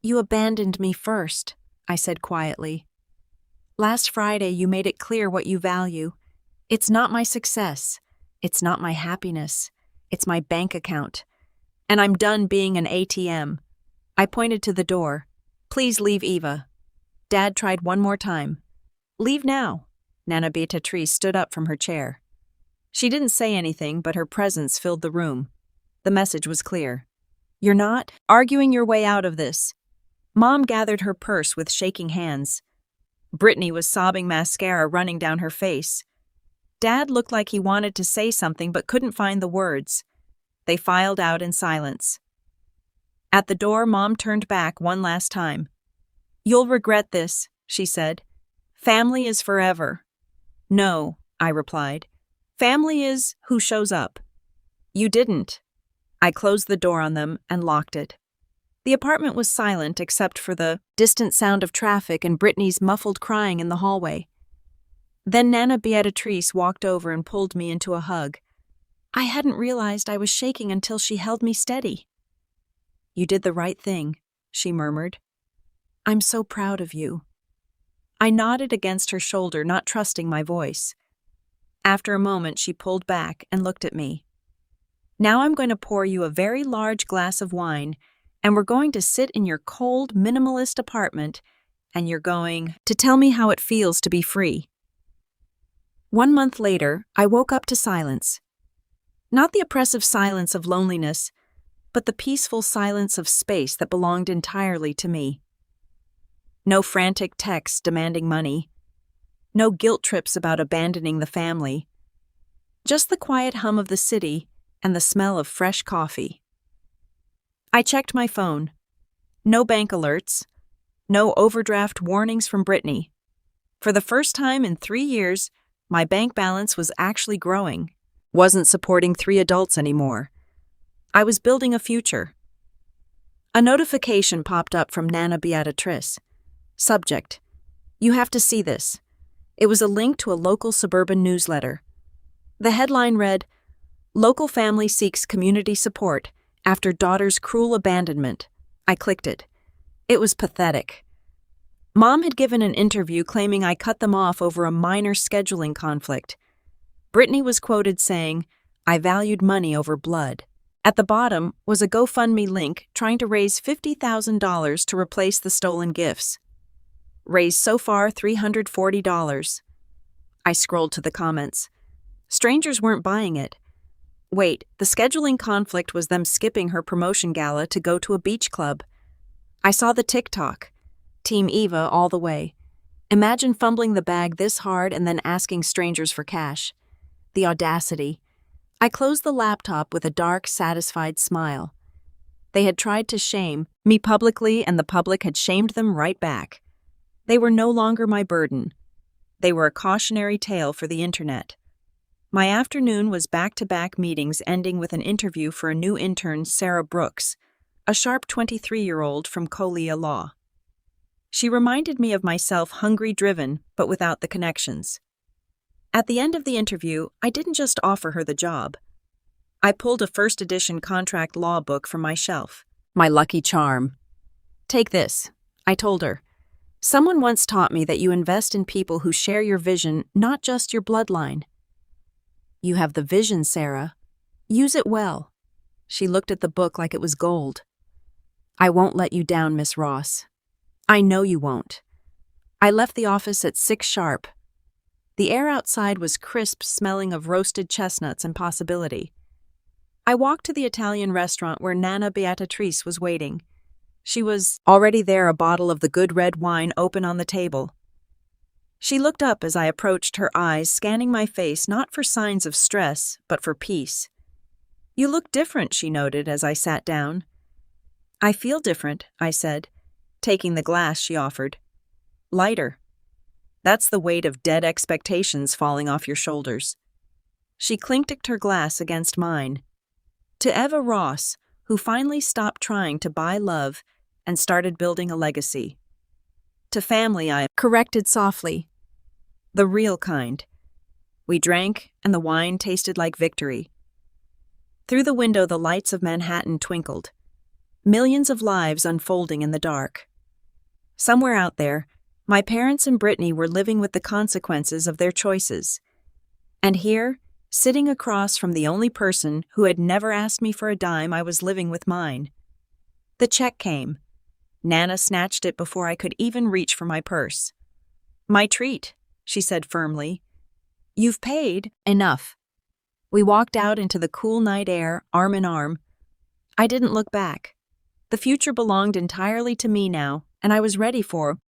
"You abandoned me first," I said quietly. "Last Friday you made it clear what you value. It's not my success. It's not my happiness. It's my bank account. And I'm done being an ATM. I pointed to the door. Please leave, Eva. Dad tried one more time. Leave now. Nana Beatrice stood up from her chair. She didn't say anything, but her presence filled the room. The message was clear. You're not arguing your way out of this. Mom gathered her purse with shaking hands. Brittany was sobbing, mascara running down her face. Dad looked like he wanted to say something but couldn't find the words. They filed out in silence. At the door, Mom turned back one last time. You'll regret this, she said. Family is forever. No, I replied. Family is who shows up. You didn't. I closed the door on them and locked it. The apartment was silent except for the distant sound of traffic and Brittany's muffled crying in the hallway. Then Nana Beatrice walked over and pulled me into a hug. I hadn't realized I was shaking until she held me steady. You did the right thing, she murmured. I'm so proud of you. I nodded against her shoulder, not trusting my voice. After a moment, she pulled back and looked at me. Now I'm going to pour you a very large glass of wine, and we're going to sit in your cold, minimalist apartment, and you're going to tell me how it feels to be free. 1 month later, I woke up to silence. Not the oppressive silence of loneliness, but the peaceful silence of space that belonged entirely to me. No frantic texts demanding money. No guilt trips about abandoning the family. Just the quiet hum of the city and the smell of fresh coffee. I checked my phone. No bank alerts. No overdraft warnings from Brittany. For the first time in 3 years, my bank balance was actually growing. Wasn't supporting 3 adults anymore. I was building a future. A notification popped up from Nana Beatrice. Subject: You have to see this. It was a link to a local suburban newsletter. The headline read, Local family seeks community support after daughter's cruel abandonment. I clicked it. It was pathetic. Mom had given an interview claiming I cut them off over a minor scheduling conflict. Brittany was quoted saying, I valued money over blood. At the bottom was a GoFundMe link trying to raise $50,000 to replace the stolen gifts. Raised so far $340. I scrolled to the comments. Strangers weren't buying it. Wait, the scheduling conflict was them skipping her promotion gala to go to a beach club. I saw the TikTok. Team Eva all the way. Imagine fumbling the bag this hard and then asking strangers for cash. The audacity. I closed the laptop with a dark, satisfied smile. They had tried to shame me publicly, and the public had shamed them right back. They were no longer my burden. They were a cautionary tale for the internet. My afternoon was back-to-back meetings ending with an interview for a new intern, Sarah Brooks, a sharp 23-year-old from Colia Law. She reminded me of myself, hungry, driven, but without the connections. At the end of the interview, I didn't just offer her the job. I pulled a first edition contract law book from my shelf. My lucky charm. Take this, I told her. Someone once taught me that you invest in people who share your vision, not just your bloodline. You have the vision, Sarah. Use it well. She looked at the book like it was gold. I won't let you down, Miss Ross. I know you won't. I left the office at 6 sharp. The air outside was crisp, smelling of roasted chestnuts and possibility. I walked to the Italian restaurant where Nana Beatrice was waiting. She was already there, a bottle of the good red wine open on the table. She looked up as I approached, her eyes scanning my face not for signs of stress, but for peace. You look different, she noted as I sat down. I feel different, I said, taking the glass she offered. Lighter. That's the weight of dead expectations falling off your shoulders. She clinked her glass against mine. To Eva Ross, who finally stopped trying to buy love and started building a legacy. To family, I corrected softly. The real kind. We drank, and the wine tasted like victory. Through the window, the lights of Manhattan twinkled. Millions of lives unfolding in the dark. Somewhere out there, my parents and Brittany were living with the consequences of their choices. And here, sitting across from the only person who had never asked me for a dime, I was living with mine. The check came. Nana snatched it before I could even reach for my purse. "My treat," she said firmly. "You've paid enough." We walked out into the cool night air, arm in arm. I didn't look back. The future belonged entirely to me now, and I was ready for